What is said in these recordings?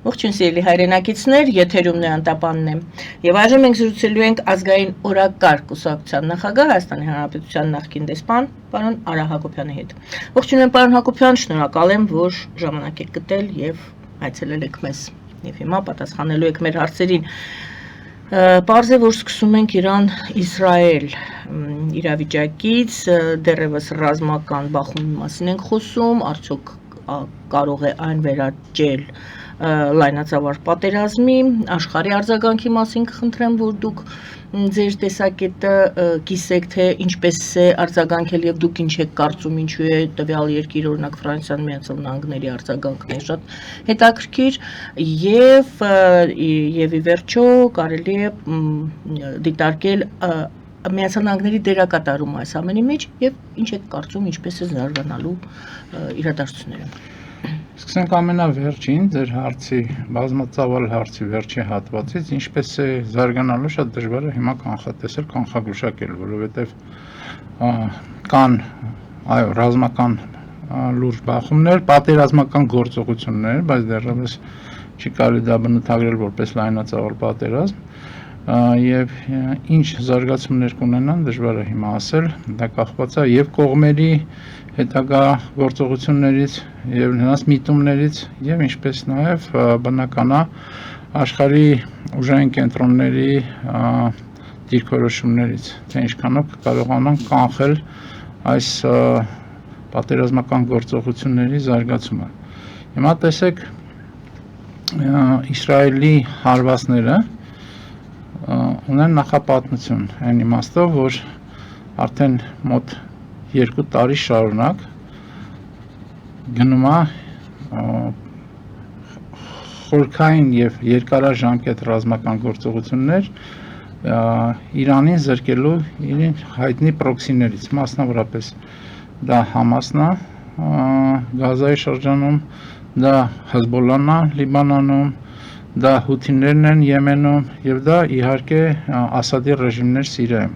Ողջույն սիրելի հայրենակիցներ, եթերում Անտապանն է։ Եվ այժմ մենք զրուցելու ենք ազգային օրակարգ կուսակցության նախագահ Հայաստանի Հանրապետության նախկին դեսպան պարոն Արա Հակոբյանի հետ։ Ողջույն պարոն Հակոբյան, շնորհակալ եմ, որ ժամանակ եք գտել եւ այցելել եք մեզ։ Եվ հիմա պատասխանելու եք մեր հարցերին։ Պարզ է, որ սկսում ենք Իրան-Իսրայել իրավիճակից, դեռևս ռազմական բախումի մասին ենք խոսում, արդյոք կարող է այն վերաճել լայնածավալ պատերազմի, աշխարհի արձագանքի մասին կխնդրեմ, որ դուք ձեր տեսակետը կիսեք, թե ինչպես է արձագանքել եւ դուք ինչ եք կարծում, ինչու է տվյալ երկիր, օրինակ Ֆրանսիան, Միացյալ Նահանգների արձագանքն է շատ հետաքրքիր եւ ի վերջո կարելի է դիտարկել Միացյալ Նահանգների դերակատարումը այս ամենի մեջ եւ ինչ եք կարծում, ինչպես է զարգանալու իրադարձությունները։ Սկսենք ամենավերջին ձեր հարցի, բազմածավալ հարցի վերջի հատվածից, ինչպես է զարգանալու շատ դժվար է հիմա կանխատեսել, կանխագուշակել, որովհետև կան ռազմական լուրջ բախումներ, պատերազմական գործողություններ, բայց դեռևս չի կարելի դա բնութագրել որպես լայնածավալ պատերազմ, եւ ինչ զարգացումներ կունենան դժվար է հիմա ասել, դա կախված է եւ կողմերի հետագա գործողություններից եւ նրանց միտումներից եւ ինչպես նաեւ բնական է աշխարհի ուժային կենտրոնների դիրքորոշումներից, թե ինչքանով կարողանան կանխել այս պատերազմական գործողությունների զարգացումը։ Հիմա տեսեք Իսրայելի հարվածները ունեն նախապատմություն այն իմաստով, որ արդեն մոտ 2 տարի շարունակ գնում է խորքային եւ երկարաժամկետ ռազմական գործողություններ Իրանին զրկելու իր հայտնի պրոքսիներից, մասնավորապես դա Համասն է Գազայի շրջանում, դա Հեզբոլլահն է Լիբանանում, դա հութիներն են Եմենում եւ դա իհարկե Ասադի ռեժիմն էր Սիրիայում։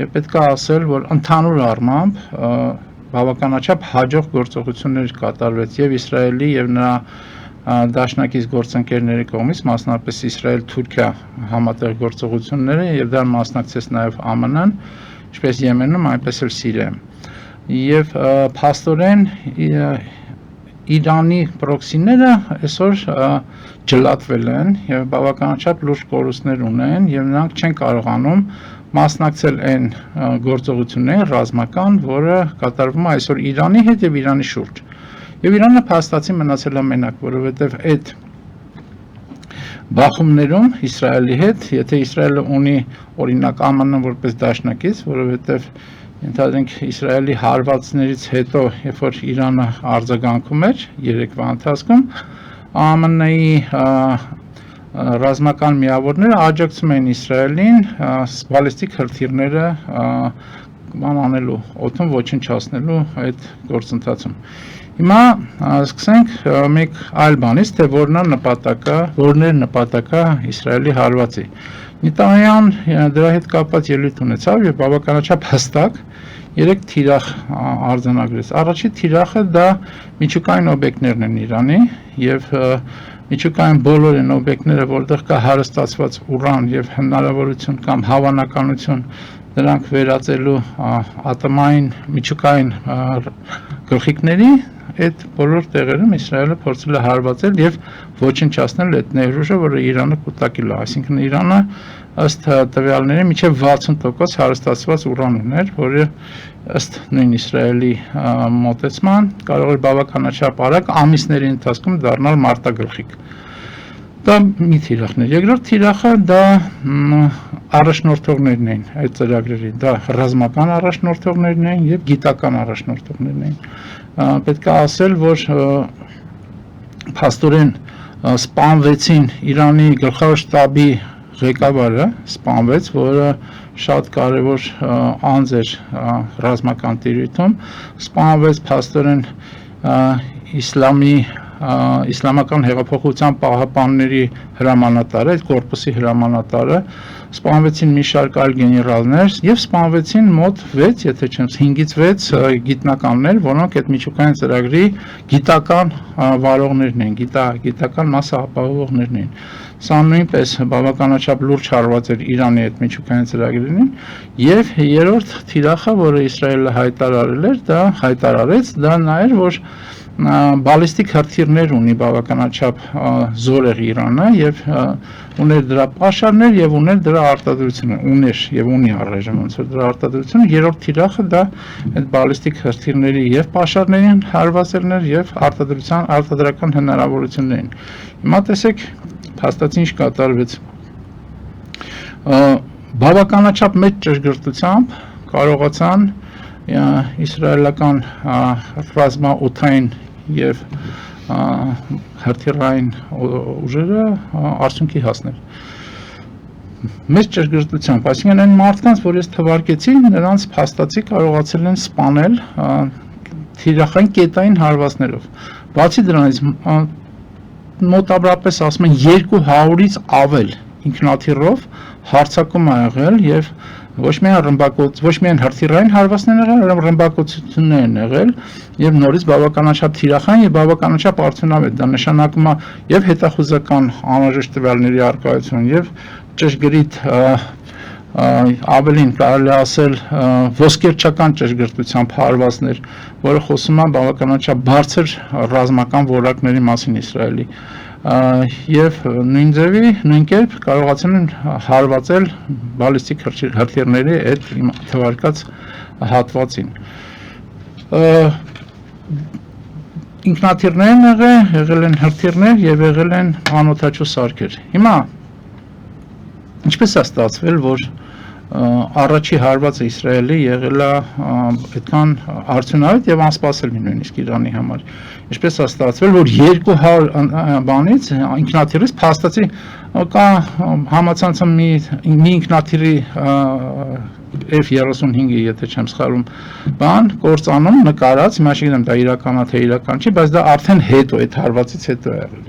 Եվ պետք է ասել, որ ընդհանուր առմամբ բավականաչափ հաջող գործողություններ կատարվեց եւ Իսրայելի եւ նրա դաշնակից գործընկերների կողմից, մասնավորապես Իսրայել-Թուրքիա համատեղ գործողությունները եւ դա մասնակցեց նաեւ ԱՄՆ-ն, ինչպես Եմենում, այնպես էլ Սիրիայում։ Եվ փաստորեն Իրանի պրոքսիները այսօր ջլատվել են եւ բավականաչափ լուրջ կորուստներ ունեն եւ նրանք չեն կարողանում մասնակցել այն գործողություններին ռազմական, որը կատարվում է այսօր Իրանի հետ եւ Իրանի շուրջ։ Եվ Իրանը փաստացի մնացել է մենակ, որովհետեւ այդ բախումներում Իսրայելի հետ, եթե Իսրայելը ունի օրինակ ԱՄՆ-ն որպես դաշնակից, որովհետեւ ընդհանրենք Իսրայելի հարվածներից հետո, երբ որ Իրանը արձագանքում էր երեկվա ընթացքում, ԱՄՆ-ի ռազմական միավորները աջակցում էին Իսրայելին բալիստիկ հրթիռները անելու, օդում ոչնչացնելու այդ գործընթացում։ Հիմա սկսենք մեկ այլ բանից, թե որն էր նպատակը Իսրայելի հարվածի։ Նետանյահուն դրա հետ կապված ելույթ ունեցավ եւ բավականաչափ հստակ 3 թիրախ արձանագրեց։ Առաջին թիրախը դա միջուկային օբյեկտներն են Իրանի եւ միջուկային բոլոր այն օբյեկտները, որտեղ կա հարստացված ուրան եւ հնարավորություն կամ հավանականություն դրանք վերածելու ատոմային միջուկային գլխիկների, այդ բոլոր տեղերում Իսրայելը փորձել է հարվածել եւ ոչնչացնել այդ ներուժը, որը Իրանը կուտակել է, այսինքն Իրանը ըստ տվյալների մինչև 60% հարստացված ուրան ուներ, որը ըստ նույն Իսրայելի մոտեցման կարող էր բավականաչափ արագ ամիսների ընթացքում դառնալ մարտագլխիկ։ Դա մի թիրախն է։ Երկրորդ թիրախը դա առաջնորդողներն էին այդ ծրագրերի, դա ռազմական առաջնորդողներն էին եւ գիտական առաջնորդողներն էին։ Պետք է ասել, որ փաստորեն սպանվեցին Իրանի գլխավոր շտաբի ղեկավարը սպանվեց, որը շատ կարևոր անձ էր ռազմական տիրույթում, սպանվեց փաստորեն իսլամի իսլամական հեղափոխության պահապանների հրամանատարը, այդ կորպուսի հրամանատարը, սպանվեցին մի շարք այլ գեներալներ եւ սպանվեցին մոտ 6, եթե չեմ 5-ից 6 գիտնականներ, որոնք այդ միջուկային ծրագրի գիտական վարողներն են, գիտական մասը ապահովողներն են։ Սա նույնպես բավականաչափ լուրջ հարված էր Իրանի այդ միջուկային ծրագրերին եւ երրորդ թիրախը, որը Իսրայելը հայտարարեց, դա նա էր, որ բալիստիկ հրթիռներ ունի բավականաչափ զորեղ Իրանը եւ ուներ դրա պաշարներ եւ ուներ դրա արտադրությունը, ունի առայժմ ոնց որ դրա արտադրությունը, երրորդ թիրախը դա այդ բալիստիկ հրթիռների եւ պաշարներին հարվածելներ եւ արտադրական հնարավորություններին։ Հիմա տեսեք հաստատ ինչ կատարվեց բավականաչափ մեծ ճշգրտությամբ կարողացան իսրայելական ռազմաօդային եւ հրթիռային ուժերը արդյունքի հասնել մեծ ճշգրտությամբ, այսինքն այն մարդկանց, որ ես թվարկեցի, նրանց փաստացի կարողացել են սպանել թիրախային կետային հարվածներով։ Բացի դրանից մոտավորապես ասում են 200-ից ավել ինքնաթիռով հարձակում ա եղել եւ ոչ միայն հրթիռային հարվածներ են եղել, այլ ռմբակոծություններ են եղել եւ նորից բավականաչափ թիրախային եւ բավականաչափ արդյունավետ։ Դա նշանակում է եւ հետախուզական անհրաժեշտ տվյալների առկայություն եւ ճշգրիտ ավելին կարելի ասել ոսկերչական ճշգրտությամբ հարվածներ, որը խոսում է բավականաչափ բարձր ռազմական որակների մասին Իսրայելի եւ նույն ձևի, նույն կերպ կարողացել են հարվածել բալիստիկ հրթիռների այդ թվարկած հատվածին։ Ինքնաթիռներ են եղել են հրթիռներ եւ եղել են անօդաչու սարքեր։ Հիմա ինչպես է ստացվել, որ առաջի հարվածը Իսրայելի եղել է այդքան արդյունավետ եւ անսպասելի նույնիսկ Իրանի համար։ Ինչպես է ստացվել, որ 200 բանից ինքնաթիռից փաստացի կա համացանցը մի ինքնաթիռի F-35-ի, եթե չեմ սխալվում, բան կործանում նկարած, հիմա չգիտեմ դա իրական է թե իրական չի, բայց դա արդեն հետո այդ հարվածից հետո է եղել։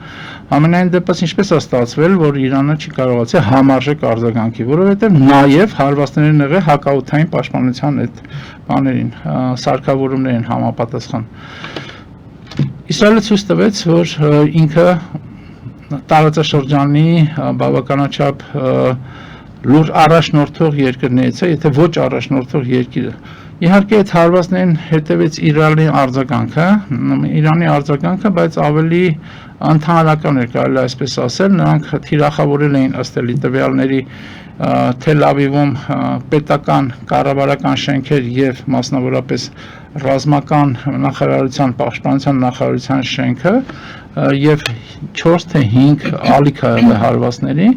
Ամենայն դեպս ինչպես է ստացվել, որ Իրանը չի կարողացել համարժեք արձագանքի, որովհետև նաև հարվածներն եղել հակաօդային պաշտպանության այդ բաներին, սարքավորումներին համապատասխան։ Իսրայելը ցույց տվեց, որ ինքը տարածաշրջանի բավականաչափ լուր առաջնորդող երկրներից է, եթե ոչ առաջնորդող երկիրը։ Իհարկե այդ հարվածներին հետևեց Իրանի արձագանքը, բայց ավելի ընդհանրական էր, կարելի այսպես ասել, նրանք թիրախավորել էին ըստ էլի տվյալների Թել Ավիվում պետական կառավարական շենքեր եւ մասնավորապես ռազմական նախարարության պաշտպանության նախարարության շենքը եւ 4 թե 5 ալիք հարվածների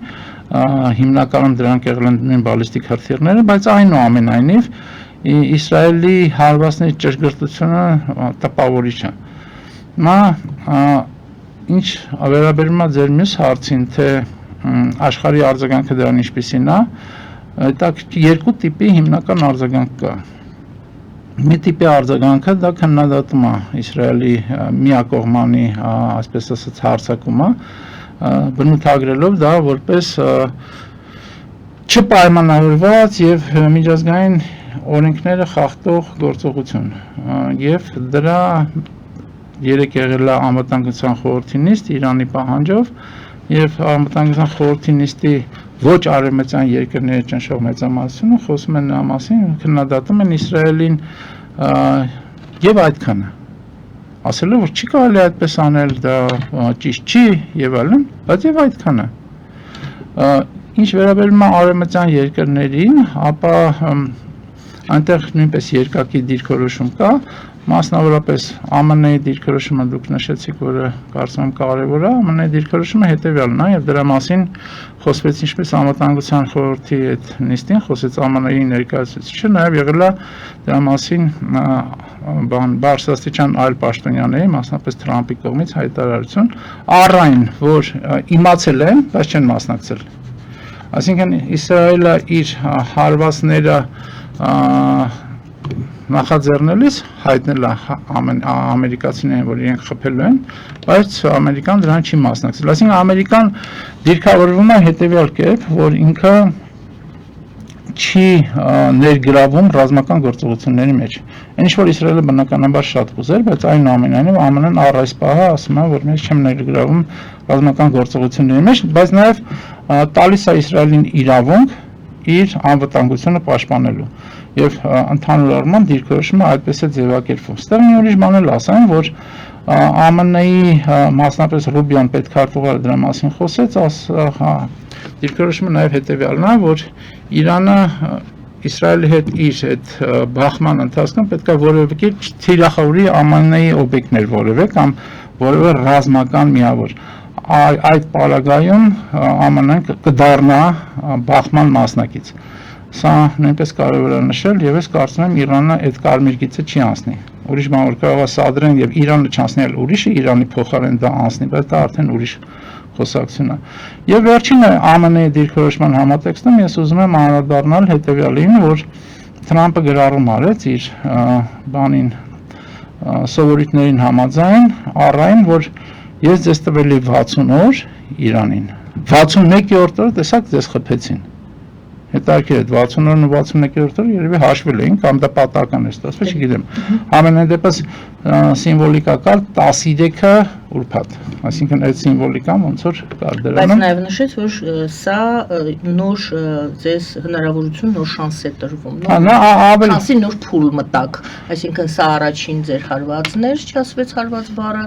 հիմնականում դրանք եղել են նույն բալիստիկ հրթիռները, բայց այնուամենայնիվ Իսրայելի հարվածների ճշգրտությունը տպավորիչ է։ Նա ինչ վերաբերում է ձեր մյուս հարցին, թե աշխարհի արձագանքը դրան ինչպիսին է, դա երկու տիպի հիմնական արձագանք կա։ Մի տիպի արձագանքը դա քննադատում է Իսրայելի միակողմանի, այսպես ասած, հարձակումը, բնութագրելով դա որպես չպայմանավորված եւ միջազգային օրենքները խախտող գործողություն եւ դրա երեք եղել է անվտանգության խորհրդի նիստ Իրանի պահանջով եւ անվտանգության խորհրդի նիստի ոչ արևմտյան երկրների ճնշող մեծամասնությունը խոսում են նրա մասին, քննադատում են Իսրայելին եւ այդքանը ասելով որ չի կարելի այդպես անել, դա ճիշտ չի եւ այլն, բայց եւ այդքանը։ Ինչ վերաբերում է արևմտյան երկրներին, ապա այնտեղ նույնպես երկակի դիրքորոշում կա, մասնավորապես ԱՄՆ-ի դիրքորոշումը դուք նշեցիք, որը կարծում եմ կարևոր է, ԱՄՆ-ի դիրքորոշումը հետեւյալն է եւ դրա մասին խոսվեց ինչպես անվտանգության խորհրդի այդ նիստին, խոսեց ԱՄՆ-ի ներկայացուցիչը, նաեւ եղել է դրա մասին բարձրաստիճան այլ պաշտոնյաների, մասնապես Թրամփի կողմից հայտարարություն, առայն որ իմացել են, բայց չեն մասնակցել։ Այսինքն Իսրայելը իր հարվածները նախաձեռնելիս հայտնել է ամերիկացիներին, որ իրենք խփելու են, բայց Ամերիկան դրան չի մասնակցել։ Այսինքն Ամերիկան դիրքավորվում է հետևյալ կերպ, որ ինքը չի ներգրավում ռազմական գործողությունների մեջ։ Ինչ որ Իսրայելը բնականաբար շատ կուզեր, բայց այնուամենայնիվ ԱՄՆ-ն առ այս պահը ասում է, որ մենք չեմ ներգրավում ռազմական գործողությունների մեջ, բայց նաև տալիս է Իսրայելին իրավունք իր անվտանգությունը պաշտպանելու եւ ընդհանուր առմամբ դիրքորոշումը այդպես է ձևակերպվում։ Ստեղ մի ուրիշ բան էլ ասեմ, որ ԱՄՆ-ի մասնապես Ռուբիոն պետքարտուղարը դրա մասին խոսեց, դիրքորոշումը նաև հետևյալն է, որ Իրանը Իսրայելի հետ իր այդ բախման ընթացքում պետք է որևէ կերպ թիրախավորի ԱՄՆ-ի օբյեկտներ որևէ կամ որևէ ռազմական միավոր։ Այդ պարագայում ԱՄՆ-ն կդառնա բախման մասնակից։ Սա նույնպես կարևոր է նշել եւ ես կարծում եմ Իրանը այդ կարմիր գիծը չի անցնի։ Ուրիշ բան որ կարող է սադրեն եւ Իրանը չանցնել ուրիշը Իրանի փոխարեն դա անցնի, բայց դա արդեն ուրիշ խոսակցություն է։ Եվ վերջինը ԱՄՆ-ի դիրքորոշման համատեքստում ես ուզում եմ անդրադառնալ հետևյալին, որ Թրամփը գրառում արեց իր բանին սովորույթներին համաձայն առայն, որ ես ձեզ տվել եմ 60 օր Իրանին։ 61-րդ օրը տեսակ ձեզ խփեցին։ Հետարքեր այդ 60 օրն ու 61-րդ օրը երևի հաշվել էին կամ դա պատահական է ստացվել, չգիտեմ։ Ամենայն դեպս սիմվոլիկական 13-ը ուրբաթ, այսինքն այդ սիմվոլիկան ոնց որ կար դրանում։ Բայց նաև նշեց, որ սա նոր ձեզ հնարավորություն, նոր շանս է տրվում։ Շանսի նոր փուլ մտակ, այսինքն սա առաջին ձեր հարվածն էր, չասվեց հարված բառը,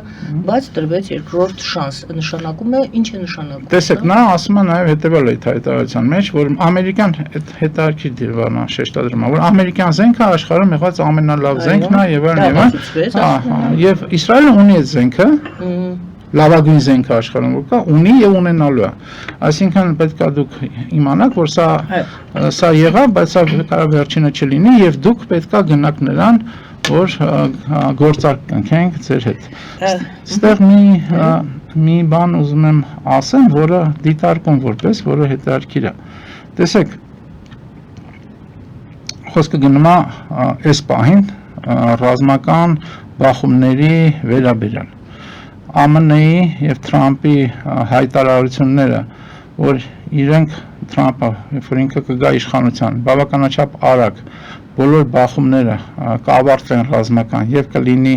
բայց տրվեց երկրորդ շանս, նշանակում է, ինչ է նշանակում։ Տեսեք, նա ասում է նաև հետևյալ այդ հայտարարության մեջ, որ ամերիկան հետարքի դիվանա շեշտադրում է, որ ամերիկյան զենքը աշխարհում եղած ամենալավ զենքն է եւ այլն, եւ Իսրայելը ունի այդ զենքը, լավագույն զենքը աշխարհում որ կա, ունի եւ ունենալու է։ Այսինքն պետք է դուք իմանաք, որ սա եղավ, բայց սա կարող վերջինը չլինի եւ դուք պետք է գնաք նրան, որ գործարք կնքենք ձեր հետ։ Այստեղ մի բան ուզում եմ ասեմ, որը դիտարկում որպես, որը հետաքրքիր է։ Տեսեք, խոսքը գնում է այս պահին ռազմական բախումների վերաբերյալ։ ԱՄՆ-ի եւ Թրամփի հայտարարությունները, որ իրենք Թրամփը, որ ինքը կգա իշխանության, բավականաչափ արագ բոլոր բախումները կավարտվեն ռազմական եւ կլինի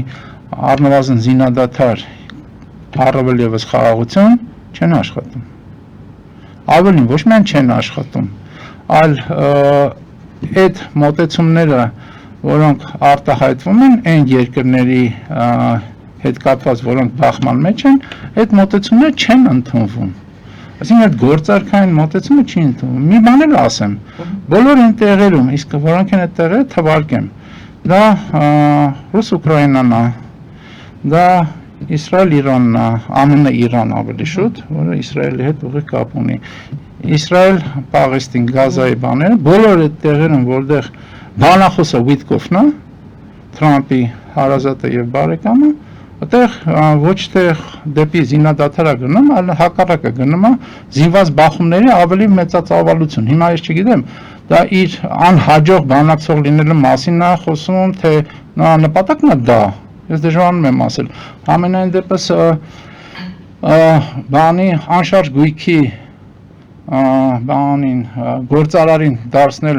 առնվազն զինադադար, առավել եւս խաղաղություն, չեն աշխատում։ Ավելին ոչ միայն չեն աշխատում, այլ այդ մոտեցումները, որոնք արտահայտվում են այն երկրների հետ կապված, որոնք բախման մեջ են, այդ մոտեցումները չեն ընդունվում։ Այսինքն այդ գործարքային մոտեցումը չի ընդունվում։ Մի բան էլ ասեմ, բոլոր այն տեղերում, իսկ որոնք են այդ տեղերը թվարկեմ, դա Ռուս-Ուկրաինան է, դա Իսրայել-Իրանն է, ԱՄՆ-Իրան ավելի շուտ, որը Իսրայելի հետ ուղիղ կապ ունի։ Իսրայել-Պաղեստին, Գազայի բաները, բոլոր այդ տեղերում, որտեղ բանախոսը Վիտկոֆն է, Թրամփի հարազատը եւ բարեկամը, այդտեղ ոչ թե դեպի զինադադար է գնում, այլ հակառակը գնում է զինված բախումների ավելի մեծածավալություն։ Հիմա ես չգիտեմ, դա իր անհաջող բանակցող լինելու մասին է խոսում, թե նպատակն է դա։ Ես դժվարանում եմ ասել։ Ամենայն դեպս բանի անշարժ գույքի բանին գործարարին դարձնել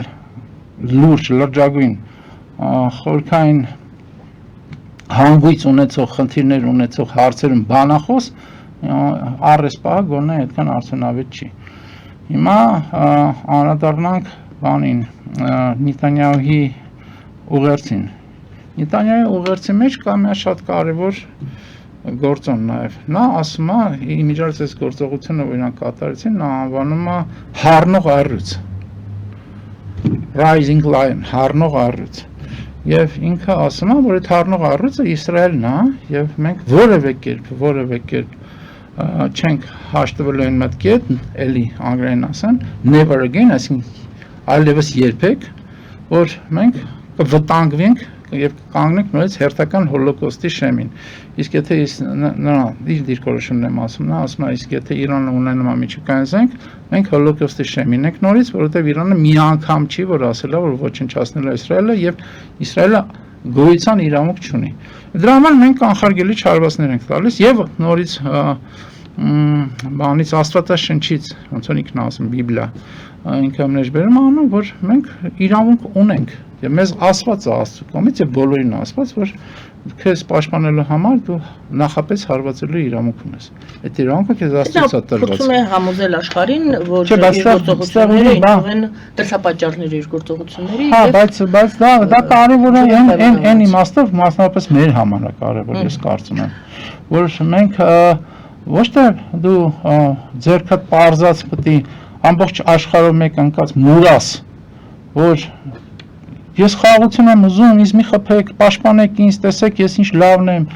լուրջ լրջագույն խորքային հանգույց ունեցող խնդիրներ ունեցող հարցերում բանախոս առես պահը գոնե այդքան արդյունավետ չի։ Հիմա անդրադառնանք բանին Նետանյահուի ուղերձին։ Նետանյահուի ուղերձի մեջ կա մի շատ կարևոր գործոն նաև։ Նա ասում է, իմիջիայլոց այս գործողությունը, որ իրանք կատարեցին, նա անվանում է հառնող առյուծ։ Rising Lion, հառնող առյուծ։ Եվ ինքը ասում է, որ այդ հառնող առյուծը Իսրայելն է, եւ մենք որևէ կերպ չենք հաշտվելու այն մտքի հետ, էլի անգլերեն ասեն, never again, այսինքն այլևս երբեք, որ մենք կվտանգվենք, եւ կանգնենք նորից հերթական հոլոկոստի շեմին։ Իսկ եթե նա իր դիրքորոշումն եմ ասում, նա ասում է, իսկ եթե Իրանը ունենա միջուկային զենք, մենք հոլոկոստի շեմին ենք նորից, որովհետեւ Իրանը մի անգամ չի, որ ասել է, որ ոչնչացնել է Իսրայելը եւ Իսրայելը գոյության իրավունք չունի։ Դրա համար մենք կանխարգելի չարվածներ ենք տալիս եւ նորից բանից Աստվածաշնչից, ոնց որ ինքն ասում Բիբլիա, ինքը մեջբերում անում, որ մենք իրավունք ունենք եւ մեզ ասված է Աստծո կողմից եւ բոլորին ասված, որ քեզ պաշտպանելու համար դու նախապես հարվածելու իրավունք ունես։ Այդ իրավունքը քեզ Աստծոց է տրված։ Փորձում է համոզել աշխարհին, որ իր գործողությունները ինքնին դրսապատճառներ իր գործողությունների Հա, բայց դա կարևոր է այն իմաստով, մասնավորապես մեր համար է կարևոր, ես կարծում եմ, որ մենք ոչ թե դու ձերքդ պարզած պետք է ամբողջ աշխարհով մեկ անկած մուրաս, որ ես խաղաղություն եմ ուզում, ինձ մի խփեք, պաշտպանեք ինձ, տեսեք ես ինչ լավն եմ,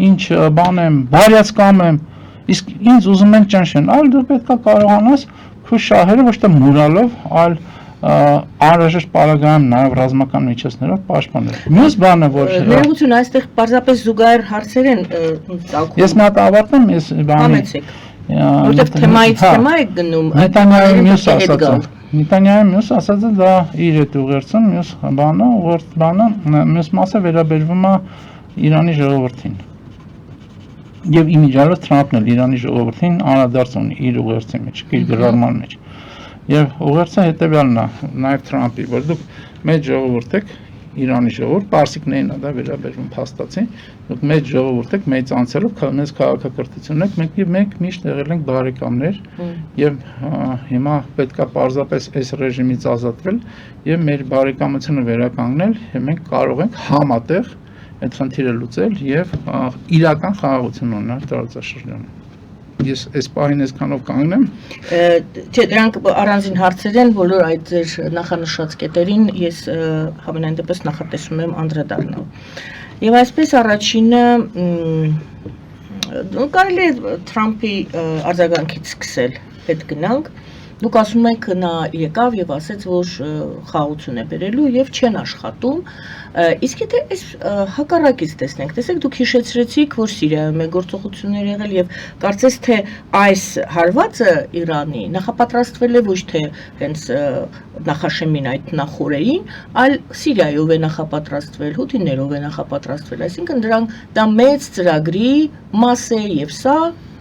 ինչ բան եմ, բարյաց կամ եմ, իսկ ինձ ուզում են ճնշեն, այլ դու պետք է կարողանաս քո շահերը ոչ թե մուրալով, այլ անհրաժեշտ պարագայում նաև ռազմական միջոցներով պաշտպանել։ Մյուս բանը որ ներողություն, այստեղ պարզապես զուգահեռ հարցեր են ծագում։ Ես մի հատ ավարտեմ, ես բանի որտեղ թեմայից թեմա է գնում, Նետանյահուի մյուս ասածը։ Նետանյահուի մյուս ասածը դա իր հետ ուղերձում, մյուս մասը վերաբերվում է Իրանի ժողովրդին։ Եվ իմիջիալով Թրամփն էլ Իրանի ժողովրդին անդրադարձ ունի իր ուղերձի մեջ, իր գրառման մեջ։ Եվ ուղերձը հետևյալն է, նաև Թրամփի, որ դուք մեծ ժողովուրդ եք, Իրանի ժողովուրդ, պարսիկներին է դա վերաբերվում փաստացի, դուք մեծ ժողովուրդ եք, մեծ անցյալով, մեծ քաղաքակրթություն եք, մենք միշտ եղել ենք բարեկամներ եւ հիմա պետքա պարզապես այս ռեժիմից ազատվել եւ մեր բարեկամությունը վերականգնել եւ մենք կարող ենք համատեղ այդ խնդիրը լուծել եւ իրական խաղաղություն ունենալ տարածաշրջանում։ Ես այս պահին այսքանով կանգնեմ։ Չէ, դրանք առանձին հարցեր են, բոլոր այդ ձեր նախանշած կետերին ես համենայն դեպս նախատեսում եմ անդրադառնալ։ Եվ այսպես առաջինը կարելի է Թրամփի արձագանքից սկսել, հետ գնանք։ Դուք ասում եք նա եկավ եւ ասեց, որ խաղաղություն է բերելու եւ չեն աշխատում, իսկ եթե այս հակառակից տեսնենք, տեսեք դուք հիշեցրեցիք, որ Սիրիայում է գործողություններ եղել եւ կարծես թե այս հարվածը Իրանի նախապատրաստվել է ոչ թե հենց նախաշեմին այդ նախորեին, այլ Սիրիայով է նախապատրաստվել, հութիներով է նախապատրաստվել, այսինքն դրանք դա մեծ ծրագրի մաս է եւ սա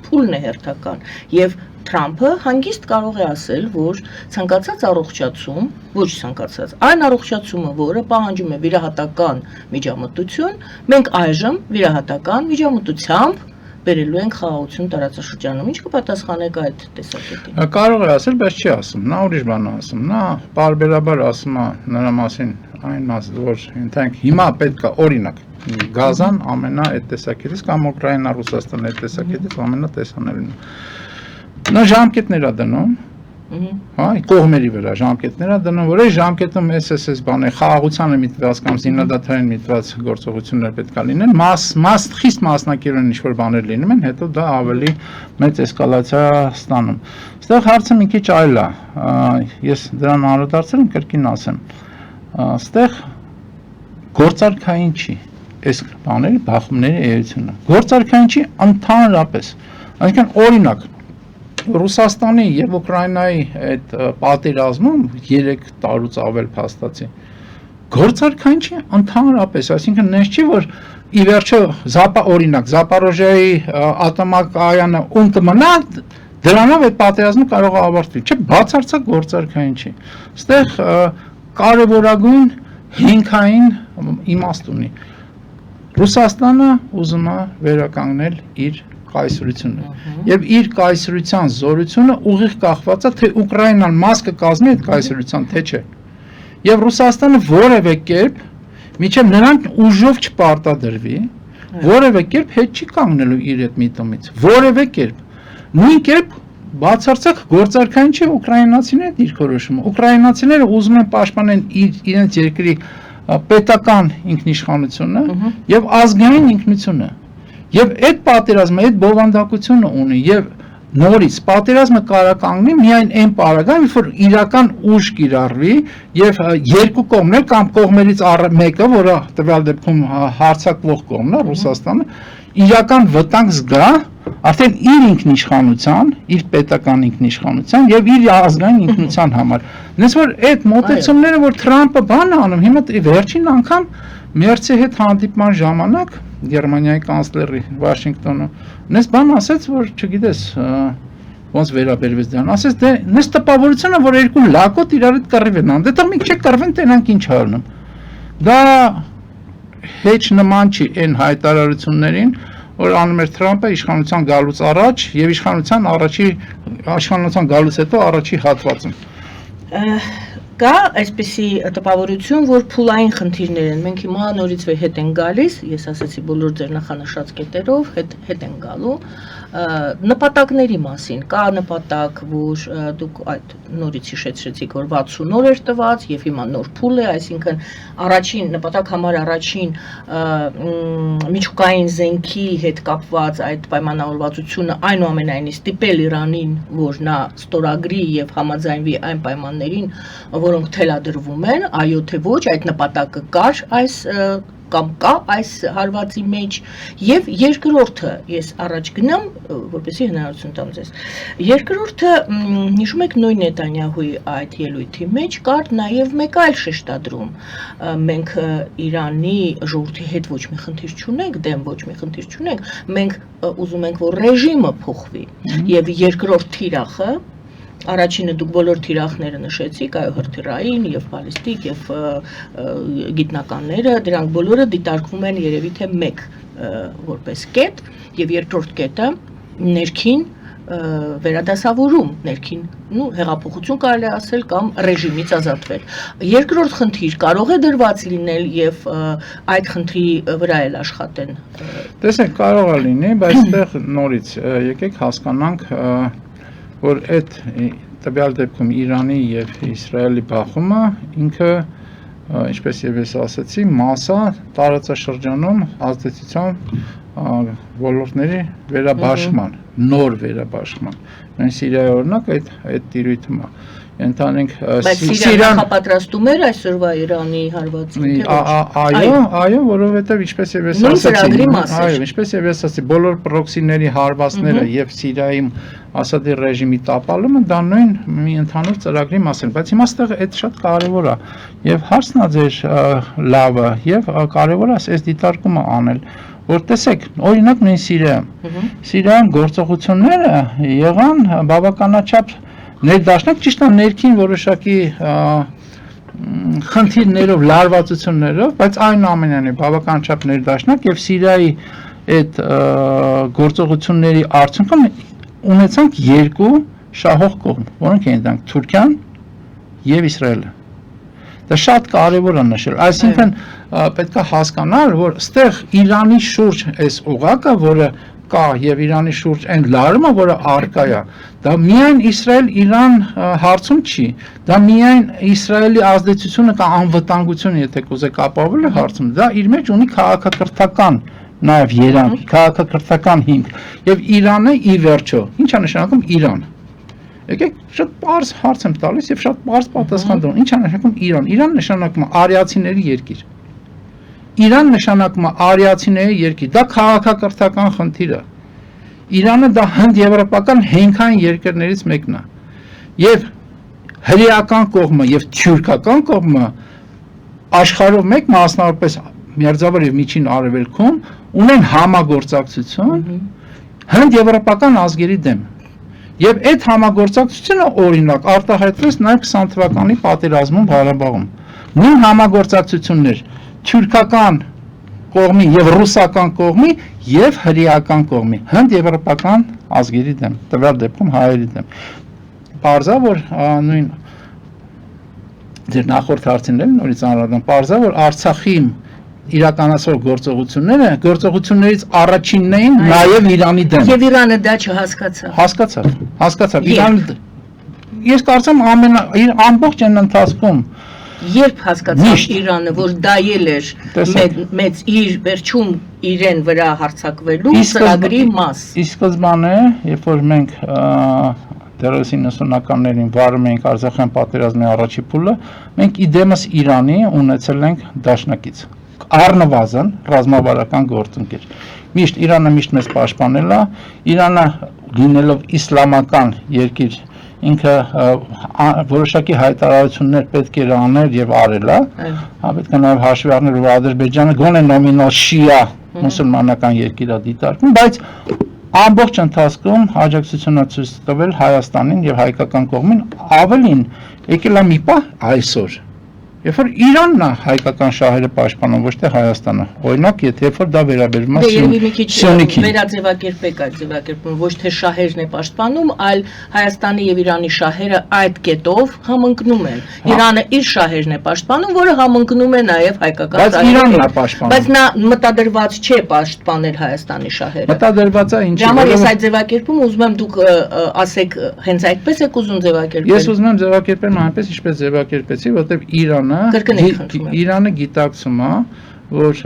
փուլն է հերթական եւ Թրամփը հանգիստ կարող է ասել, որ ցանկացած առողջացում, ոչ ցանկացած, այն առողջացումը, որը պահանջում է վիրահատական միջամտություն, մենք այժմ վիրահատական միջամտությամբ բերելու ենք խաղաղություն տարածաշրջանում։ Ինչ կպատասխանեք այդ տեսակետին։ Կարող է ասել, բայց չի ասում։ Նա ուրիշ բան է ասում։ Նա բարբերաբար ասում է նրա մասին այն մասը, որ ընդհանուր հիմա պետք է օրինակ Գազան ամենա այդ տեսակետից կամ Ուկրաինա, Ռուսաստանը այդ տեսակետից ամենատեսանելին։ Նա ժամկետներ է դնում, հա, կողմերի վրա ժամկետներ է դնում, որ այս ժամկետում SSS բան է, խաղաղությանը միտված կամ զինադադարին միտված գործողություններ պետք է լինեն, խիստ մասնակերային ինչ-որ բաներ լինում են, հետո դա ավելի մեծ էսկալացիա ստանում։ Այստեղ հարցը մի քիչ այլ է, ես դրան անդրադարձել եմ, կրկին ասեմ, այստեղ գործարքային չի, այս բաների բախումների էությունը, գործարքային չի ընդհանրապես, այսինքն օրինակ Ռուսաստանի եւ Ուկրաինայի այդ պատերազմում 3 տարուց ավել փաստացի գործարքային չի ընդհանրապես, այսինքն նես չի որ ի վերջո օրինակ Զապորոժիայի ատոմակայանը ում կմնա դրանով այդ պատերազմը կարող է ավարտվել, չէ, բացարձակ գործարքային չի։ Այստեղ կարևորագույն հիմքային իմաստ ունի։ Ռուսաստանը ուզում է վերականգնել իր կայսրությունը եւ իր կայսրության զորությունը ուղիղ կախված է թե Ուկրաինան մաս կկազմի այդ կայսրության թե չէ եւ Ռուսաստանը որևէ կերպ միջև նրանք ուժով չպարտադրվի որևէ կերպ հետ չի կանգնելու իր այդ միտումից որևէ կերպ նույն կերպ բացարձակ գործարքային չէ ուկրաինացիների դիրքորոշումը ուկրաինացիները ուզում են պաշտպանել իրենց երկրի պետական ինքնիշխանությունը եւ ազգային ինքնությունը Եվ այդ պատերազմը, այդ բովանդակությունը ունի եւ նորից պատերազմը կարա կանգնի միայն այն պարագայում, երբ որ իրական ուժ կիրառվի եւ երկու կողմներ կամ կողմերից մեկը, որը տվյալ դեպքում հարձակվող կողմն է, Ռուսաստանը, իրական վտանգ զգա արդեն իր ինքնիշխանության, իր պետական ինքնիշխանության եւ իր ազգային ինքնության համար։ Նենց որ այդ մոտեցումները, որ Թրամփը բան անում, հիմա վերջին անգամ Մերցի հետ հանդիպման ժամանակ Գերմանիայի կանցլերի Վաշինգտոնում նես բան ասեց, որ չգիտես ոնց վերաբերվեց դրան, ասեց դե նես տպավորությունը, որ երկու լակոտ իրար հետ կռիվ են անում, դե տեղ մի քիչ կռվեն, տենանք ինչ արնում։ Դա հեչ նման չի այն հայտարարություններին, որ անում էր Թրամփը իշխանության գալուց առաջ եւ իշխանության գալուց հետո առաջի հատվածում։ Կա այսպիսի տպավորություն, որ փուլային խնդիրներ են։ Մենք հիմա նորից հետ են գալիս, ես ասացի բոլոր ձեր նախանշած կետերով հետ են գալու նպատակների մասին։ Կա նպատակ, որ դուք այդ նորից հիշեցրեցիք, որ 60 օր էր տված եւ հիմա նոր փուլ է, այսինքն առաջին նպատակ համար առաջին միջուկային զենքի հետ կապված այդ պայմանավորվածությունը այնուամենայնիվ ստիպել Իրանին, որ նա ստորագրի եւ համաձայնվի այն պայմաններին, որոնք թելադրվում են, այո թե ոչ, այդ նպատակը կար այս կամ կա այս հարվածի մեջ եւ երկրորդը ես առաջ գնամ, որպեսզի հնարավորություն տամ ձեզ։ Երկրորդը հիշում եք նույն Նետանյահուի այդ ելույթի մեջ կար նաեւ մեկ այլ շեշտադրում։ Մենք Իրանի ժողովրդի հետ ոչ մի խնդիր չունենք, դեմ ոչ մի խնդիր չունենք, մենք ուզում ենք, որ ռեժիմը փոխվի եւ երկրորդ թիրախը Առաջինը դուք բոլոր թիրախները նշեցիք, այո հրթիռային եւ բալիստիկ եւ գիտնականները, դրանք բոլորը դիտարկվում են երևի թե մեկ որպես կետ եւ երկրորդ կետը ներքին վերադասավորում, ներքին հեղափոխություն կարելի է ասել կամ ռեժիմից ազատվել։ Երկրորդ խնդիր կարող է դրված լինել եւ այդ խնդրի վրա էլ աշխատեն։ Տեսեք, կարող է լինի, բայց այդտեղ նորից եկեք հասկանանք որ այդ տվյալ դեպքում Իրանի եւ Իսրայելի բախումը ինքը ինչպես եւ ես ասացի, մասա տարածաշրջանում ազդեցության ոլորտների վերաբաշխման, նոր վերաբաշխման։ Մենք Սիրիայի օրինակ այդ տիրույթում է։ Ընտանենք Սիրիան նախապատրաստում էր այսօրվա Իրանի հարվածին, թե ոչ։ Այո, որովհետև ինչպես եւ ես ասացի, ինչպես եւ ես ասացի, բոլոր պրոքսիների հարվածները եւ Սիրիայում Ասադի ռեժիմի տապալումը դա նույն մի ընդհանուր ծրագրի մաս է, բայց հիմա այստեղ այդ շատ կարևոր է եւ հարցն է ձեր լավը եւ կարևոր է այս դիտարկումը անել, որ տեսեք, օրինակ նույն Սիրիայում գործողությունները եղան բավականաչափ ներդաշնակ, ճիշտ է ներքին որոշակի խնդիրներով, լարվածություններով, բայց այնուամենայնիվ բավականաչափ ներդաշնակ եւ Սիրիայի այդ գործողությունների արդյունքում ունեցանք երկու շահող կողմ, որոնք են դրանք Թուրքիան եւ Իսրայելը։ Դա շատ կարևոր է նշել, այսինքն պետք է հասկանալ, որ ստեղ Իրանի շուրջ այս օղակը, որը կա եւ Իրանի շուրջ այն լարումը, որը արկա է, դա միայն Իսրայել-Իրան հարցում չի, դա միայն Իսրայելի ազդեցությունը կամ անվտանգությունը, եթե կուզեք ապահովել է հարցում, դա իր մեջ ունի քաղաքակրթական նաև երանգ, քաղաքակրթական հիմք եւ Իրանը ի վերջո, ինչ է նշանակում Իրան։ Եկեք շատ པարզ հարց եմ տալիս եւ շատ པարզ պատասխան տալու։ Ինչ է նշանակում Իրան։ Իրան նշանակում է արիացիների երկիր։ Իրան նշանակում է արիացիների երկիր։ Դա քաղաքակրթական խնդիր է։ Իրանը դա հնդեվրոպական հենքային երկրներից մեկն է։ Եվ հրեական կողմը եւ թյուրքական կողմը աշխարհով մեկ մասնավորապես Մերձավոր եւ Միջին Արևելքում ունեն համագործակցություն հնդեվրոպական ազգերի դեմ։ Եվ այդ համագործակցությունը օրինակ արտահայտվեց նաեւ 20 թվականի պատերազմում Ղարաբաղում։ Նույն համագործակցություններ թյուրքական կողմի եւ ռուսական կողմի եւ հրեական կողմի հնդեվրոպական ազգերի դեմ, տվյալ դեպքում հայերի դեմ։ Պարզա որ նույն ձեր նախորդ հարցին նորից անդրադառնամ, պարզա որ Արցախի իրականացող գործողություններից առաջինն էին նաև Իրանի դեմ։ Եվ Իրանը դա չհասկացավ։ Հասկացավ։ Իրանը ես կարծեմ ամբողջ այն ընթացքում Երբ հասկացավ Իրանը, որ դայել էր մեծ իր վերջում իրեն վրա հարձակվելու ծրագրի մաս։ Ի սկզբանե, երբ որ մենք դեռևս 90-ականներին վարում էինք Արցախյան պատերազմի առաջի փուլը, մենք իդեմս Իրանի ունեցել ենք դաշնակից։ Առնվազն ռազմավարական գործընկեր։ Միշտ Իրանը միշտ մեզ պաշտպանել է, Իրանը լինելով իսլամական երկիր, ինքը որոշակի հայտարարություններ պետք էր անել եւ արել է, պետք է նաեւ հաշվի առնել, որ Ադրբեջանը գոնե նոմինալ շիա մուսուլմանական երկիր է դիտարկում, բայց ամբողջ ընթացքում աջակցությունը ցույց տվել Հայաստանին եւ հայկական կողմին, ավելին եկել է մի պահ այսօր։ Երբ որ Իրանն է հայկական շահերը պաշտպանում, ոչ թե Հայաստանը։ Օրինակ, եթե որ դա վերաբերում է Սյունիքին։ Վերաձևակերպեք այդ ձևակերպումը, ոչ թե շահերն է պաշտպանում, այլ Հայաստանի եւ Իրանի շահերը այդ կետով համընկնում են։ Իրանը իր շահերն է պաշտպանում, որը համընկնում է նաեւ հայկական շահերը։ Բայց Իրանն է պաշտպանում։ Բայց նա մտադրված չէ պաշտպանել Հայաստանի շահերը։ Մտադրված է ինչի։ Ժամանակ ես այդ ձևակերպումը ուզում եմ դուք ասեք, հենց այդպես եք ուզում ձևակերպել։ Ես ուզում եմ ձևակերպել այնպես, ինչպես ձևակերպեցի, որտեղ Իրանը գիտակցում է, որ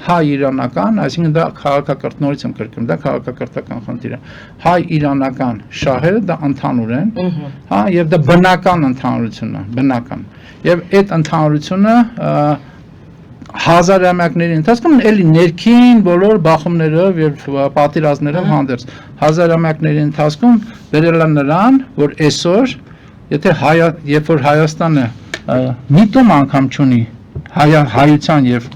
հայ-իրանական, այսինքն դա քաղաքակրթ, նորից եմ կրկնում, դա քաղաքակրթական խնդիր է։ Հայ-իրանական շահերը դա ընդհանուր են, հա, եւ դա բնական ընդհանրություն է, բնական։ Եվ այդ ընդհանրությունը հազարամյակների ընթացքում էլի ներքին բոլոր բախումներով եւ պատերազմներով հանդերձ հազարամյակների ընթացքում վերել է նրան, որ այսօր երբ որ Հայաստանը միտում անգամ չունի հայության եւ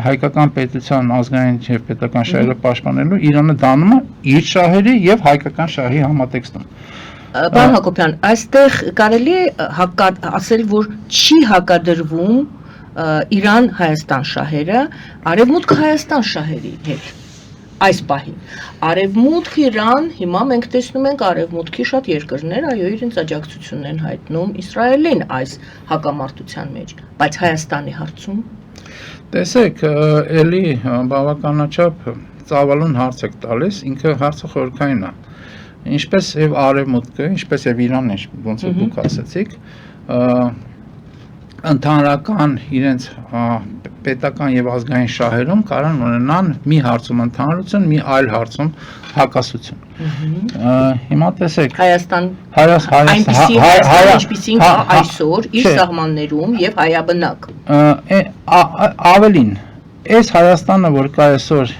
հայկական պետության ազգային եւ պետական շահերը պաշտպանելու, Իրանը դանում է իր շահերի եւ հայկական շահի համատեքստում։ Պարոն Հակոբյան, այստեղ կարելի է ասել, որ չի հակադրվում Իրան-Հայաստան շահերը Արևմուտք Հայաստան շահերի հետ։ Այս պահին Արևմուտք Իրան, հիմա մենք տեսնում ենք Արևմուտքի շատ երկրներ, այո, իրենց աջակցությունն են հայտնում Իսրայելին այս հակամարտության մեջ, բայց Հայաստանի հարցում։ Տեսեք, էլի բավականաչափ ծավալուն հարց եք տալիս, ինքը հարցը խորքային է։ Ինչպես եւ Արևմուտքը, ինչպես եւ Իրանն, ոնց որ դուք ասացիք, ընդհանրական իրենց պետական եւ ազգային շահերում կարան ունենան մի հարցում ընդհանրություն, մի այլ հարցում հակասություն։ Հիմա տեսեք Հայաստան ինչպիսին այսօր իր սահմաններում եւ հայաբնակ։ Ավելին, այս Հայաստանը, որ կա այսօր